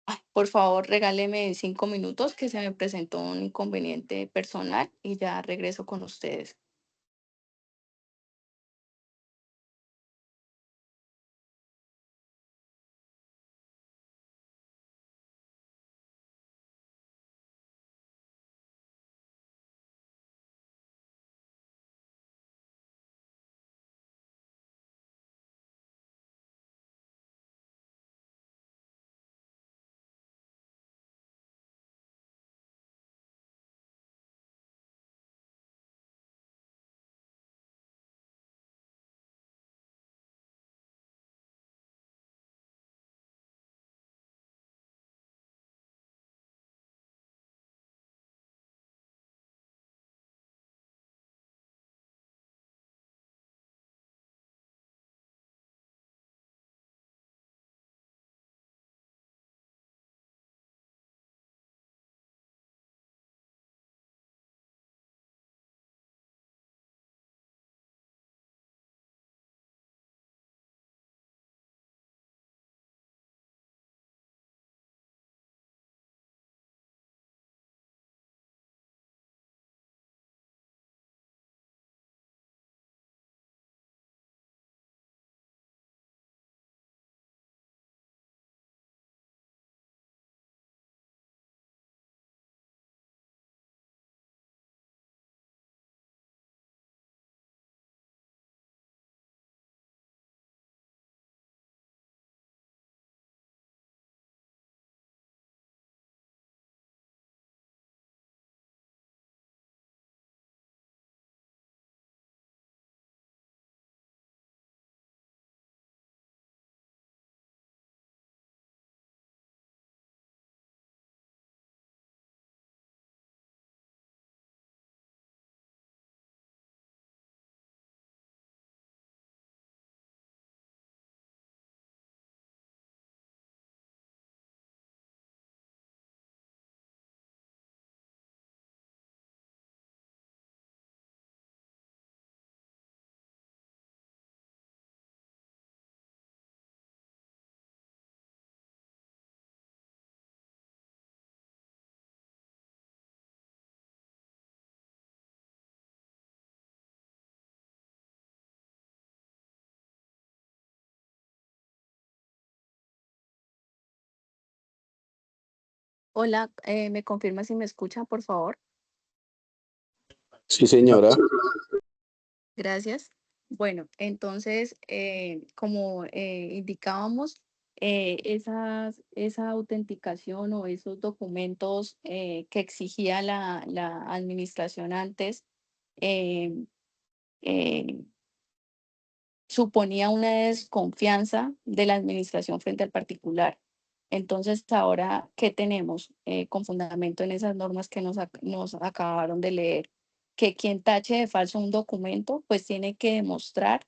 Speaker 1: Ay, por favor, regáleme 5 minutos que se me presentó un inconveniente personal y ya regreso con ustedes. Hola, ¿me confirma si me escucha, por favor?
Speaker 8: Sí, señora.
Speaker 1: Gracias. Bueno, entonces, como indicábamos, esa autenticación o esos documentos que exigía la administración antes, eh, eh, suponía una desconfianza de la administración frente al particular. Entonces, ahora, ¿qué tenemos con fundamento en esas normas que nos acabaron de leer? Que quien tache de falso un documento, pues tiene que demostrar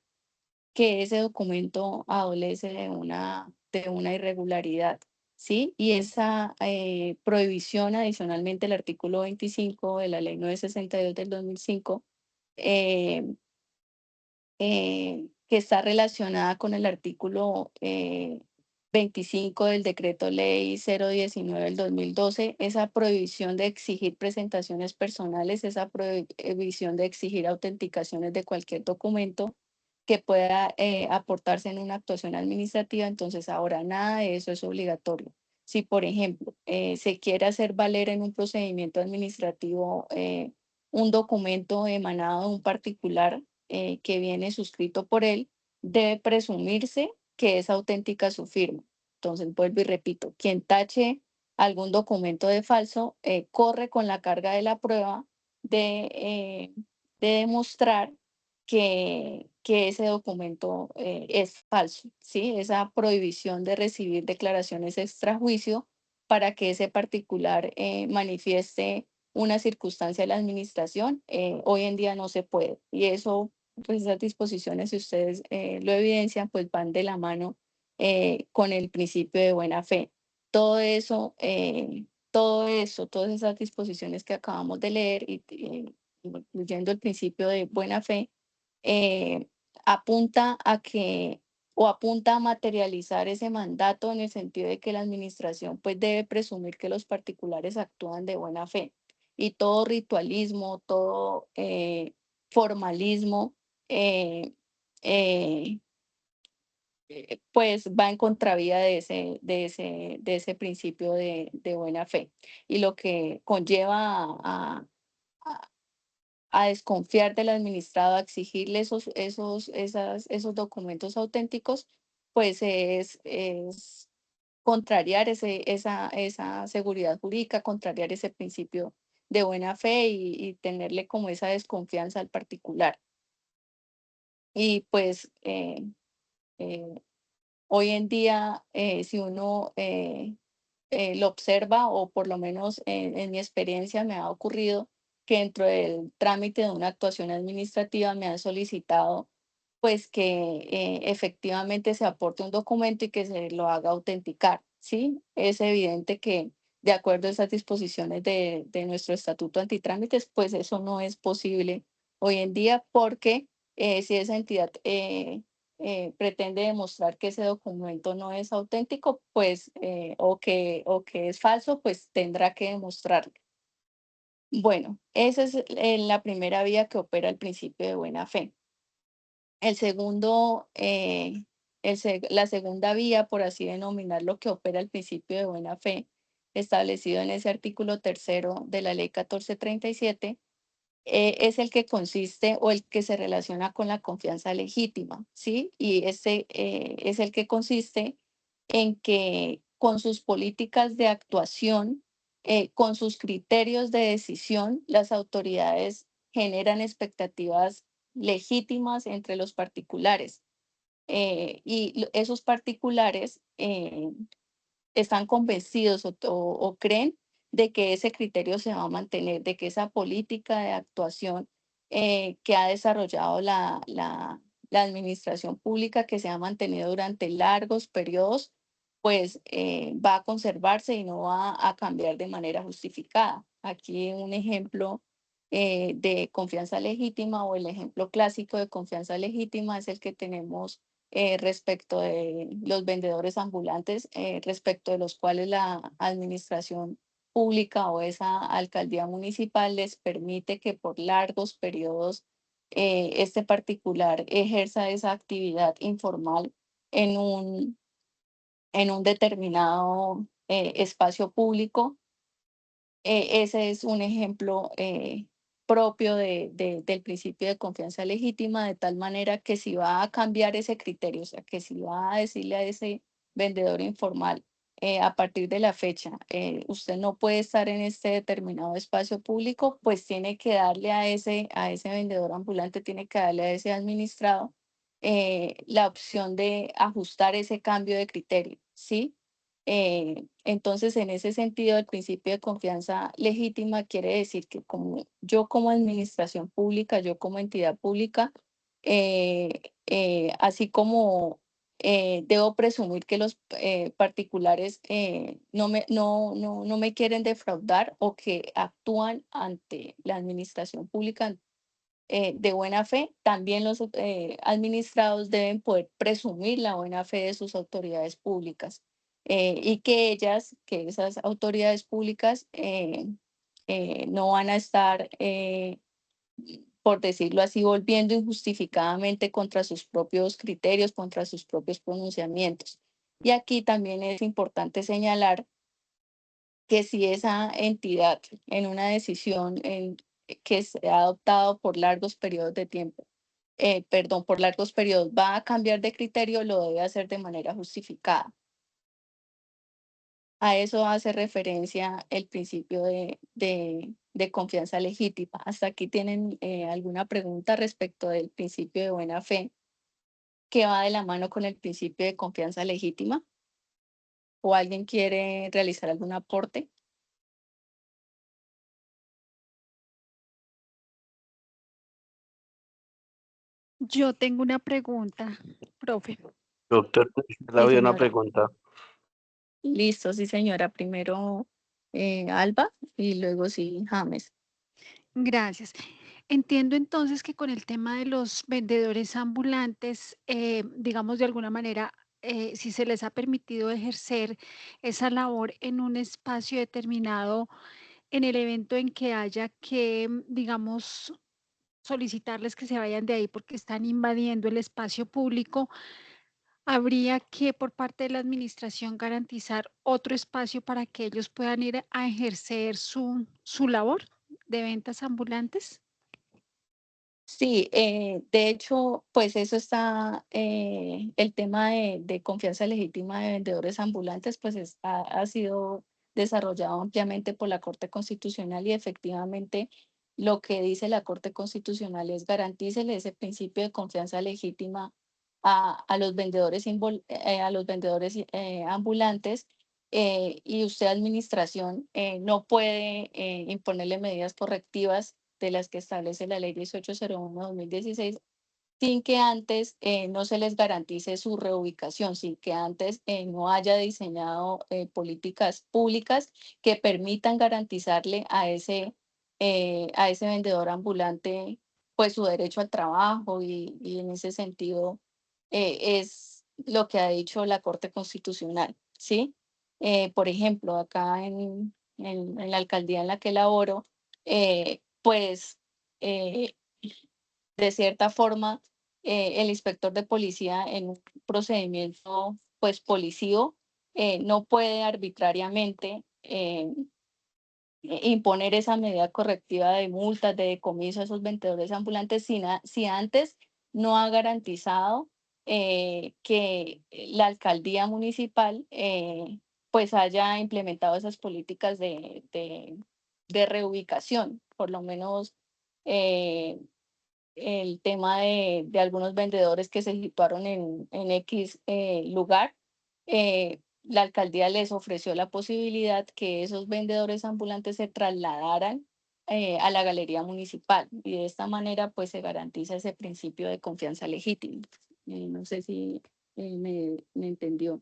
Speaker 1: que ese documento adolece de una irregularidad, ¿sí? Y esa prohibición, adicionalmente, el artículo 25 de la Ley 962 del 2005, eh, que está relacionada con el artículo 25 del decreto ley 019 del 2012, esa prohibición de exigir presentaciones personales, esa prohibición de exigir autenticaciones de cualquier documento que pueda aportarse en una actuación administrativa. Entonces ahora nada de eso es obligatorio. Si, por ejemplo, se quiere hacer valer en un procedimiento administrativo un documento emanado de un particular, que viene suscrito por él, debe presumirse que es auténtica su firma. Entonces, vuelvo y repito, quien tache algún documento de falso, corre con la carga de la prueba de demostrar que ese documento es falso, ¿sí? Esa prohibición de recibir declaraciones extrajuicio para que ese particular manifieste una circunstancia de la administración, hoy en día no se puede. Y eso, pues esas disposiciones, si ustedes lo evidencian, pues van de la mano con el principio de buena fe. Todo eso, todas esas disposiciones que acabamos de leer incluyendo el principio de buena fe, apunta a que o apunta a materializar ese mandato en el sentido de que la administración pues debe presumir que los particulares actúan de buena fe y todo ritualismo, todo formalismo, eh, eh, pues va en contravía de ese principio de buena fe y lo que conlleva a- a desconfiar del administrado, a exigirle esos documentos auténticos, pues es contrariar esa seguridad jurídica, contrariar ese principio de buena fe y tenerle como esa desconfianza al particular. Y pues eh, hoy en día, si uno lo observa, o por lo menos en mi experiencia me ha ocurrido que dentro del trámite de una actuación administrativa me han solicitado pues que efectivamente se aporte un documento y que se lo haga autenticar, ¿sí? Es evidente que de acuerdo a esas disposiciones de nuestro estatuto antitrámites, pues eso no es posible hoy en día porque si esa entidad pretende demostrar que ese documento no es auténtico, pues, o que es falso, pues tendrá que demostrarlo. Bueno, esa es la primera vía que opera el principio de buena fe. El segundo, la segunda vía, por así denominar, lo que opera el principio de buena fe, establecido en ese artículo tercero de la ley 1437, es el que consiste o el que se relaciona con la confianza legítima, ¿sí? Y ese es el que consiste en que con sus políticas de actuación, con sus criterios de decisión, las autoridades generan expectativas legítimas entre los particulares. Esos particulares están convencidos o creen de que ese criterio se va a mantener, de que esa política de actuación que ha desarrollado la administración pública, que se ha mantenido durante largos periodos, pues va a conservarse y no va a cambiar de manera justificada. Aquí un ejemplo de confianza legítima o el ejemplo clásico de confianza legítima es el que tenemos respecto de los vendedores ambulantes, respecto de los cuales la administración pública o esa alcaldía municipal les permite que por largos periodos este particular ejerza esa actividad informal en en un determinado espacio público. Ese es un ejemplo propio del principio de confianza legítima, de tal manera que si va a cambiar ese criterio, o sea, que si va a decirle a ese vendedor informal, a partir de la fecha, usted no puede estar en este determinado espacio público, pues tiene que darle a ese vendedor ambulante, tiene que darle a ese administrado la opción de ajustar ese cambio de criterio, ¿sí? Entonces, en ese sentido, el principio de confianza legítima quiere decir que como yo como administración pública, yo como entidad pública, así como debo presumir que los particulares no me quieren defraudar o que actúan ante la administración pública de buena fe, también los administrados deben poder presumir la buena fe de sus autoridades públicas y que esas autoridades públicas no van a estar, por decirlo así, volviendo injustificadamente contra sus propios criterios, contra sus propios pronunciamientos. Y aquí también es importante señalar que si esa entidad en una decisión que se ha adoptado por largos periodos de tiempo, perdón, por largos periodos va a cambiar de criterio, lo debe hacer de manera justificada. A eso hace referencia el principio de confianza legítima. ¿Hasta aquí tienen alguna pregunta respecto del principio de buena fe que va de la mano con el principio de confianza legítima? ¿O alguien quiere realizar algún aporte?
Speaker 3: Yo tengo una pregunta, profe.
Speaker 8: Doctor, le
Speaker 1: Sí,
Speaker 8: había una
Speaker 1: señora.
Speaker 8: pregunta.
Speaker 1: Listo, sí, señora. Primero Alba y luego sí, James.
Speaker 3: Gracias. Entiendo entonces que con el tema de los vendedores ambulantes, digamos de alguna manera, si se les ha permitido ejercer esa labor en un espacio determinado, en el evento en que haya que, digamos, solicitarles que se vayan de ahí porque están invadiendo el espacio público, habría que por parte de la administración garantizar otro espacio para que ellos puedan ir a ejercer su labor de ventas ambulantes.
Speaker 1: Sí, de hecho, pues eso está, el tema de confianza legítima de vendedores ambulantes, pues ha sido desarrollado ampliamente por la Corte Constitucional y efectivamente lo que dice la Corte Constitucional es garantícele ese principio de confianza legítima a los vendedores, ambulantes, y usted, administración, no puede imponerle medidas correctivas de las que establece la Ley 1801/2016, sin que antes no se les garantice su reubicación, sin que antes no haya diseñado políticas públicas que permitan garantizarle a ese vendedor ambulante pues su derecho al trabajo y en ese sentido es lo que ha dicho la Corte Constitucional, ¿sí? Por ejemplo, acá en la alcaldía en la que laboro, pues de cierta forma, el inspector de policía en un procedimiento pues policivo no puede arbitrariamente imponer esa medida correctiva de multas, de decomiso a esos vendedores ambulantes si antes no ha garantizado que la alcaldía municipal pues haya implementado esas políticas de reubicación, por lo menos el tema de algunos vendedores que se situaron en X lugar. La alcaldía les ofreció la posibilidad que esos vendedores ambulantes se trasladaran a la galería municipal y de esta manera pues se garantiza ese principio de confianza legítima. No sé si me entendió,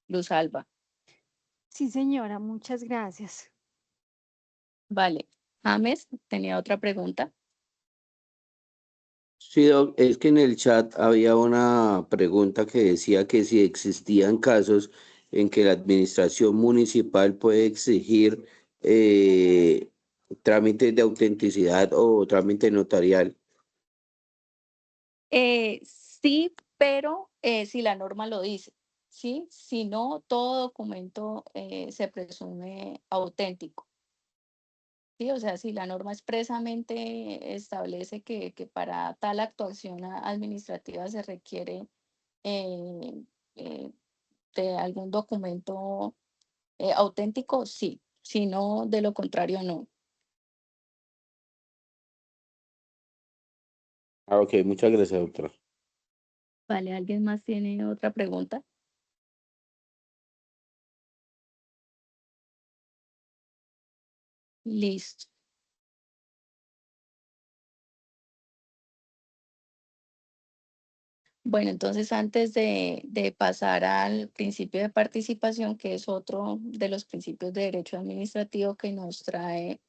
Speaker 1: Luz Alba.
Speaker 3: Sí, señora, muchas gracias.
Speaker 1: Vale. James, tenía otra pregunta.
Speaker 8: Sí, Doc, es que en el chat había una pregunta que decía que si existían casos en que la administración municipal puede exigir trámites de autenticidad o trámite notarial.
Speaker 1: Sí, pero si la norma lo dice, ¿sí? Si no, todo documento se presume auténtico, ¿sí? O sea, si la norma expresamente establece que para tal actuación administrativa se requiere eh, eh, de algún documento auténtico, sí. Si no, de lo contrario, no.
Speaker 8: Ah, ok, muchas gracias, doctora.
Speaker 1: Vale, ¿alguien más tiene otra pregunta? Listo. Bueno, entonces antes de pasar al principio de participación, que es otro de los principios de derecho administrativo que nos trae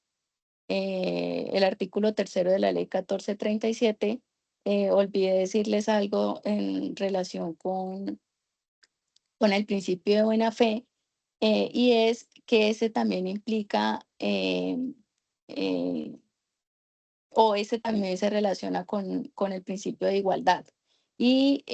Speaker 1: el artículo 3º de la ley 1437, olvidé decirles algo en relación con el principio de buena fe, y es que ese también implica eh, o ese también se relaciona con el principio de igualdad y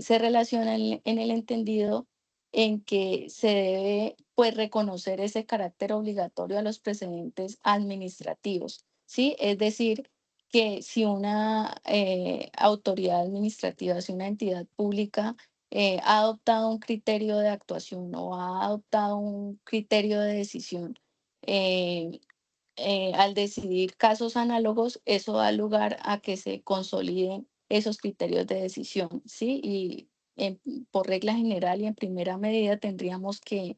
Speaker 1: se relaciona en el entendido en que se debe pues reconocer ese carácter obligatorio a los precedentes administrativos, ¿sí? Es decir, que si una autoridad administrativa, si una entidad pública ha adoptado un criterio de actuación o ha adoptado un criterio de decisión, al decidir casos análogos, eso da lugar a que se consoliden esos criterios de decisión, ¿sí? Y por regla general y en primera medida tendríamos que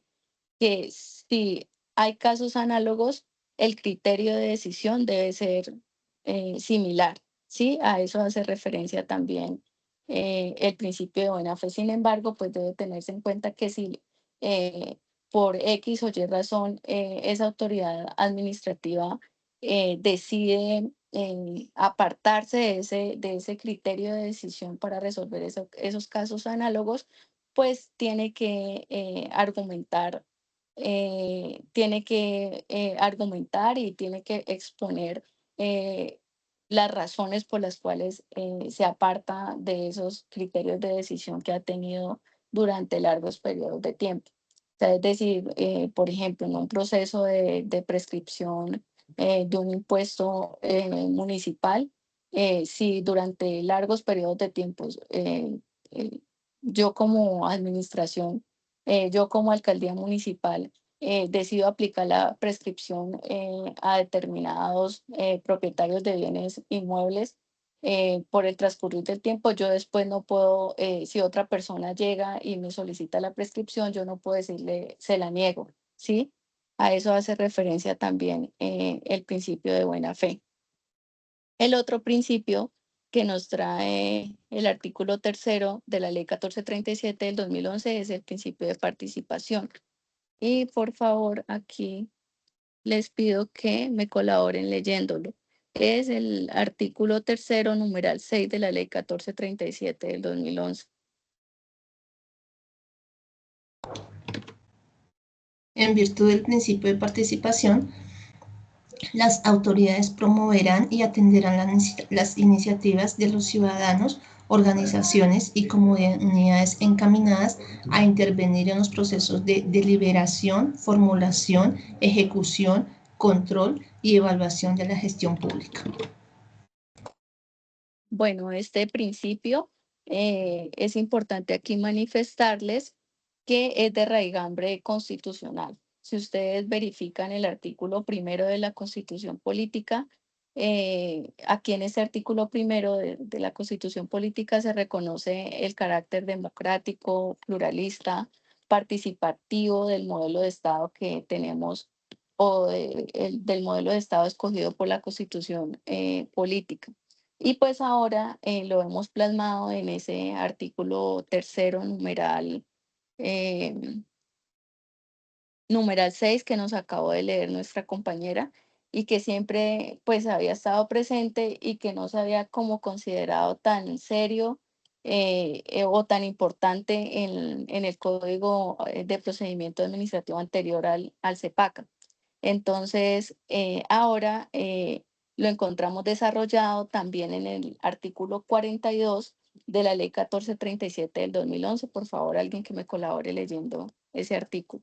Speaker 1: si hay casos análogos, el criterio de decisión debe ser similar, ¿sí? A eso hace referencia también el principio de buena fe. Sin embargo, pues debe tenerse en cuenta que si por X o Y razón esa autoridad administrativa decide apartarse de ese criterio de decisión para resolver esos casos análogos, pues tiene que argumentar y tiene que exponer eh, las razones por las cuales se aparta de esos criterios de decisión que ha tenido durante largos periodos de tiempo. O sea, es decir, por ejemplo, en un proceso de prescripción de un impuesto municipal, si durante largos periodos de tiempo eh, yo como administración, yo como alcaldía municipal, decido aplicar la prescripción a determinados propietarios de bienes inmuebles por el transcurrir del tiempo, yo después no puedo, si otra persona llega y me solicita la prescripción, yo no puedo decirle, se la niego, ¿sí? A eso hace referencia también el principio de buena fe. El otro principio que nos trae el artículo 3º de la Ley 1437 del 2011 es el principio de participación. Y por favor, aquí les pido que me colaboren leyéndolo. Es el artículo 3º, numeral 6 de la Ley 1437 del 2011.
Speaker 5: En virtud del principio de participación, las autoridades promoverán y atenderán las iniciativas de los ciudadanos, organizaciones y comunidades encaminadas a intervenir en los procesos de deliberación, formulación, ejecución, control y evaluación de la gestión pública.
Speaker 1: Bueno, este principio es importante aquí manifestarles que es de raigambre constitucional. Si ustedes verifican el artículo 1º de la Constitución Política, aquí en ese artículo 1º de la Constitución Política se reconoce el carácter democrático, pluralista, participativo del modelo de Estado que tenemos o del modelo de Estado escogido por la Constitución política. Y pues ahora lo hemos plasmado en ese artículo 3º, numeral 6 que nos acabó de leer nuestra compañera y que siempre pues había estado presente y que no se había como considerado tan serio o tan importante en el Código de Procedimiento Administrativo anterior al CEPACA. Entonces, ahora lo encontramos desarrollado también en el artículo 42 de la Ley 1437 del 2011. Por favor, alguien que me colabore leyendo ese artículo.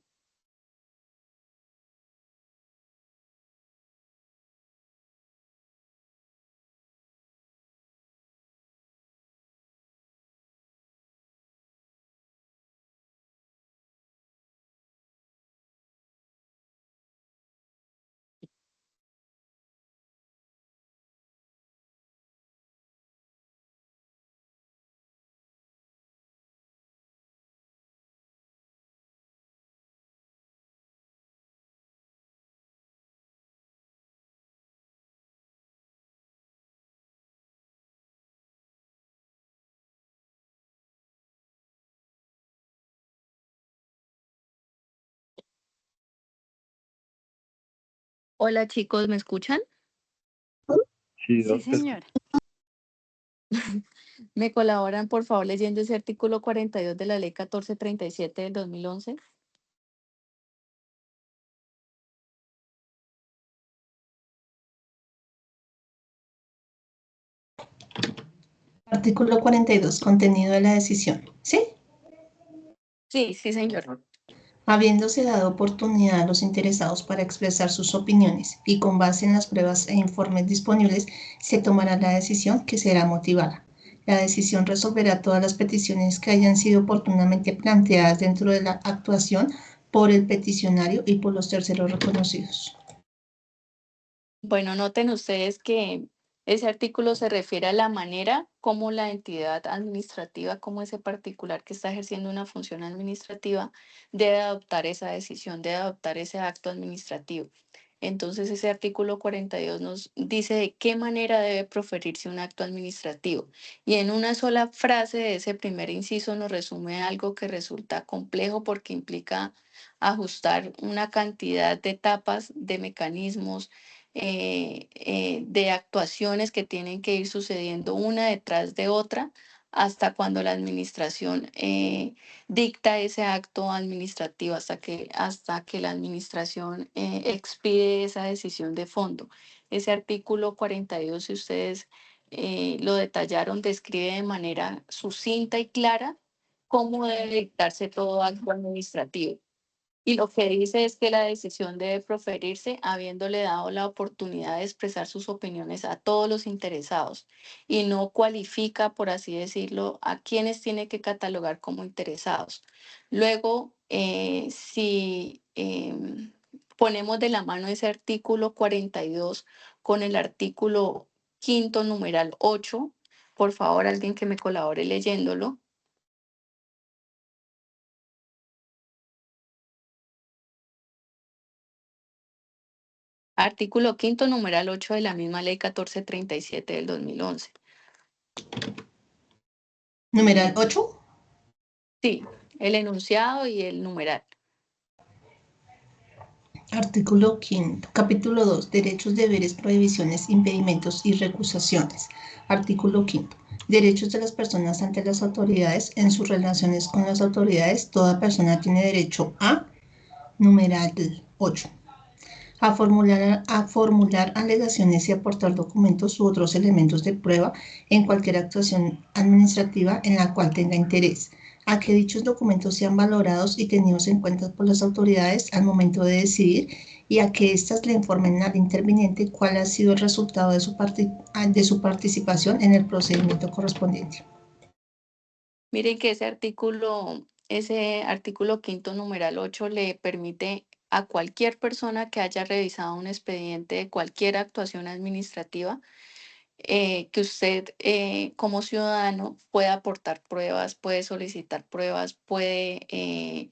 Speaker 1: Hola chicos, ¿me escuchan?
Speaker 2: Sí,
Speaker 3: Sí,
Speaker 2: doctor.
Speaker 3: señora.
Speaker 1: ¿Me colaboran, por favor, leyendo ese artículo 42 de la Ley 1437 del 2011?
Speaker 5: Artículo 42, contenido de la decisión. ¿Sí?
Speaker 1: Sí, sí, señor.
Speaker 5: Habiéndose dado oportunidad a los interesados para expresar sus opiniones y con base en las pruebas e informes disponibles, se tomará la decisión que será motivada. La decisión resolverá todas las peticiones que hayan sido oportunamente planteadas dentro de la actuación por el peticionario y por los terceros reconocidos.
Speaker 1: Bueno, noten ustedes que ese artículo se refiere a la manera como la entidad administrativa, como ese particular que está ejerciendo una función administrativa, debe adoptar esa decisión, debe adoptar ese acto administrativo. Entonces, ese artículo 42 nos dice de qué manera debe proferirse un acto administrativo. Y en una sola frase de ese primer inciso nos resume algo que resulta complejo porque implica ajustar una cantidad de etapas, de mecanismos, de actuaciones que tienen que ir sucediendo una detrás de otra hasta cuando la administración dicta ese acto administrativo, hasta que la administración expide esa decisión de fondo. Ese artículo 42, si ustedes lo detallaron, describe de manera sucinta y clara cómo debe dictarse todo acto administrativo. Y lo que dice es que la decisión debe proferirse habiéndole dado la oportunidad de expresar sus opiniones a todos los interesados y no cualifica, por así decirlo, a quienes tiene que catalogar como interesados. Luego, si ponemos de la mano ese artículo 42 con el artículo 5º numeral 8, por favor, alguien que me colabore leyéndolo. Artículo 5º numeral 8 de la misma ley 1437 del 2011.
Speaker 5: Numeral 8.
Speaker 1: Sí, el enunciado y el numeral.
Speaker 5: Artículo 5º. Capítulo 2. Derechos, deberes, prohibiciones, impedimentos y recusaciones. Artículo 5º. Derechos de las personas ante las autoridades. En sus relaciones con las autoridades, toda persona tiene derecho a, numeral 8, a formular alegaciones y aportar documentos u otros elementos de prueba en cualquier actuación administrativa en la cual tenga interés, a que dichos documentos sean valorados y tenidos en cuenta por las autoridades al momento de decidir y a que éstas le informen al interviniente cuál ha sido el resultado de su participación en el procedimiento correspondiente.
Speaker 1: Miren que ese artículo 5º numeral 8 le permite a cualquier persona que haya revisado un expediente de cualquier actuación administrativa que usted como ciudadano puede aportar pruebas, puede solicitar pruebas, puede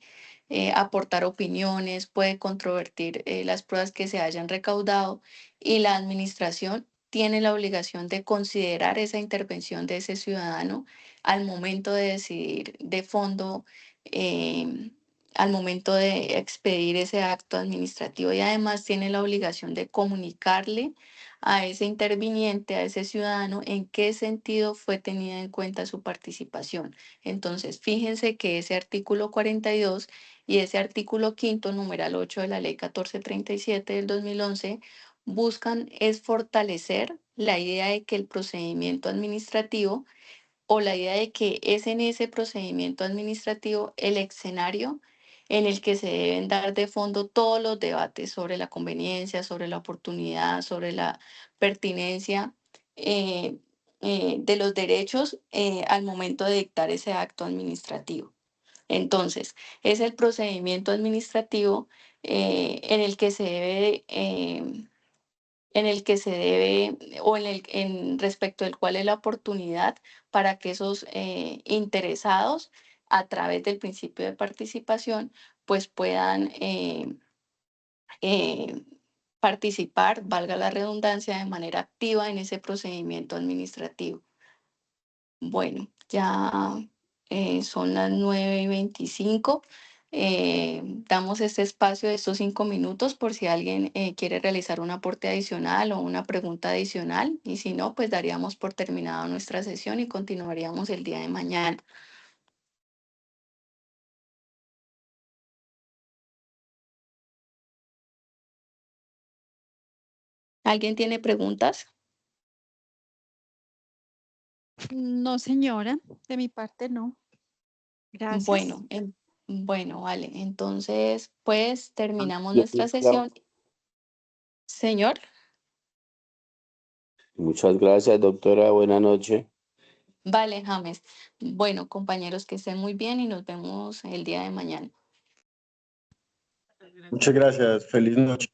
Speaker 1: aportar opiniones, puede controvertir las pruebas que se hayan recaudado y la administración tiene la obligación de considerar esa intervención de ese ciudadano al momento de decidir de fondo, al momento de expedir ese acto administrativo y además tiene la obligación de comunicarle a ese interviniente, a ese ciudadano, en qué sentido fue tenida en cuenta su participación. Entonces, fíjense que ese artículo 42 y ese artículo 5º, numeral 8 de la ley 1437 del 2011, buscan es fortalecer la idea de que el procedimiento administrativo o la idea de que es en ese procedimiento administrativo el escenario en el que se deben dar de fondo todos los debates sobre la conveniencia, sobre la oportunidad, sobre la pertinencia eh, de los derechos al momento de dictar ese acto administrativo. Entonces, es el procedimiento administrativo en el que se debe o respecto del cual es la oportunidad para que esos interesados, a través del principio de participación, pues puedan eh, participar, valga la redundancia, de manera activa en ese procedimiento administrativo. Bueno, ya son las 9:25. Damos este espacio de estos 5 minutos por si alguien quiere realizar un aporte adicional o una pregunta adicional y si no, pues daríamos por terminada nuestra sesión y continuaríamos el día de mañana. ¿Alguien tiene preguntas?
Speaker 3: No, señora, de mi parte no. Gracias.
Speaker 1: Bueno, vale. Entonces, pues terminamos
Speaker 8: Yo
Speaker 1: nuestra
Speaker 8: creo-
Speaker 1: sesión. Señor,
Speaker 8: Muchas gracias, doctora. Buenas noches.
Speaker 1: vale, James. Bueno, compañeros, que estén muy bien y nos vemos el día de mañana.
Speaker 2: Muchas gracias. Feliz noche.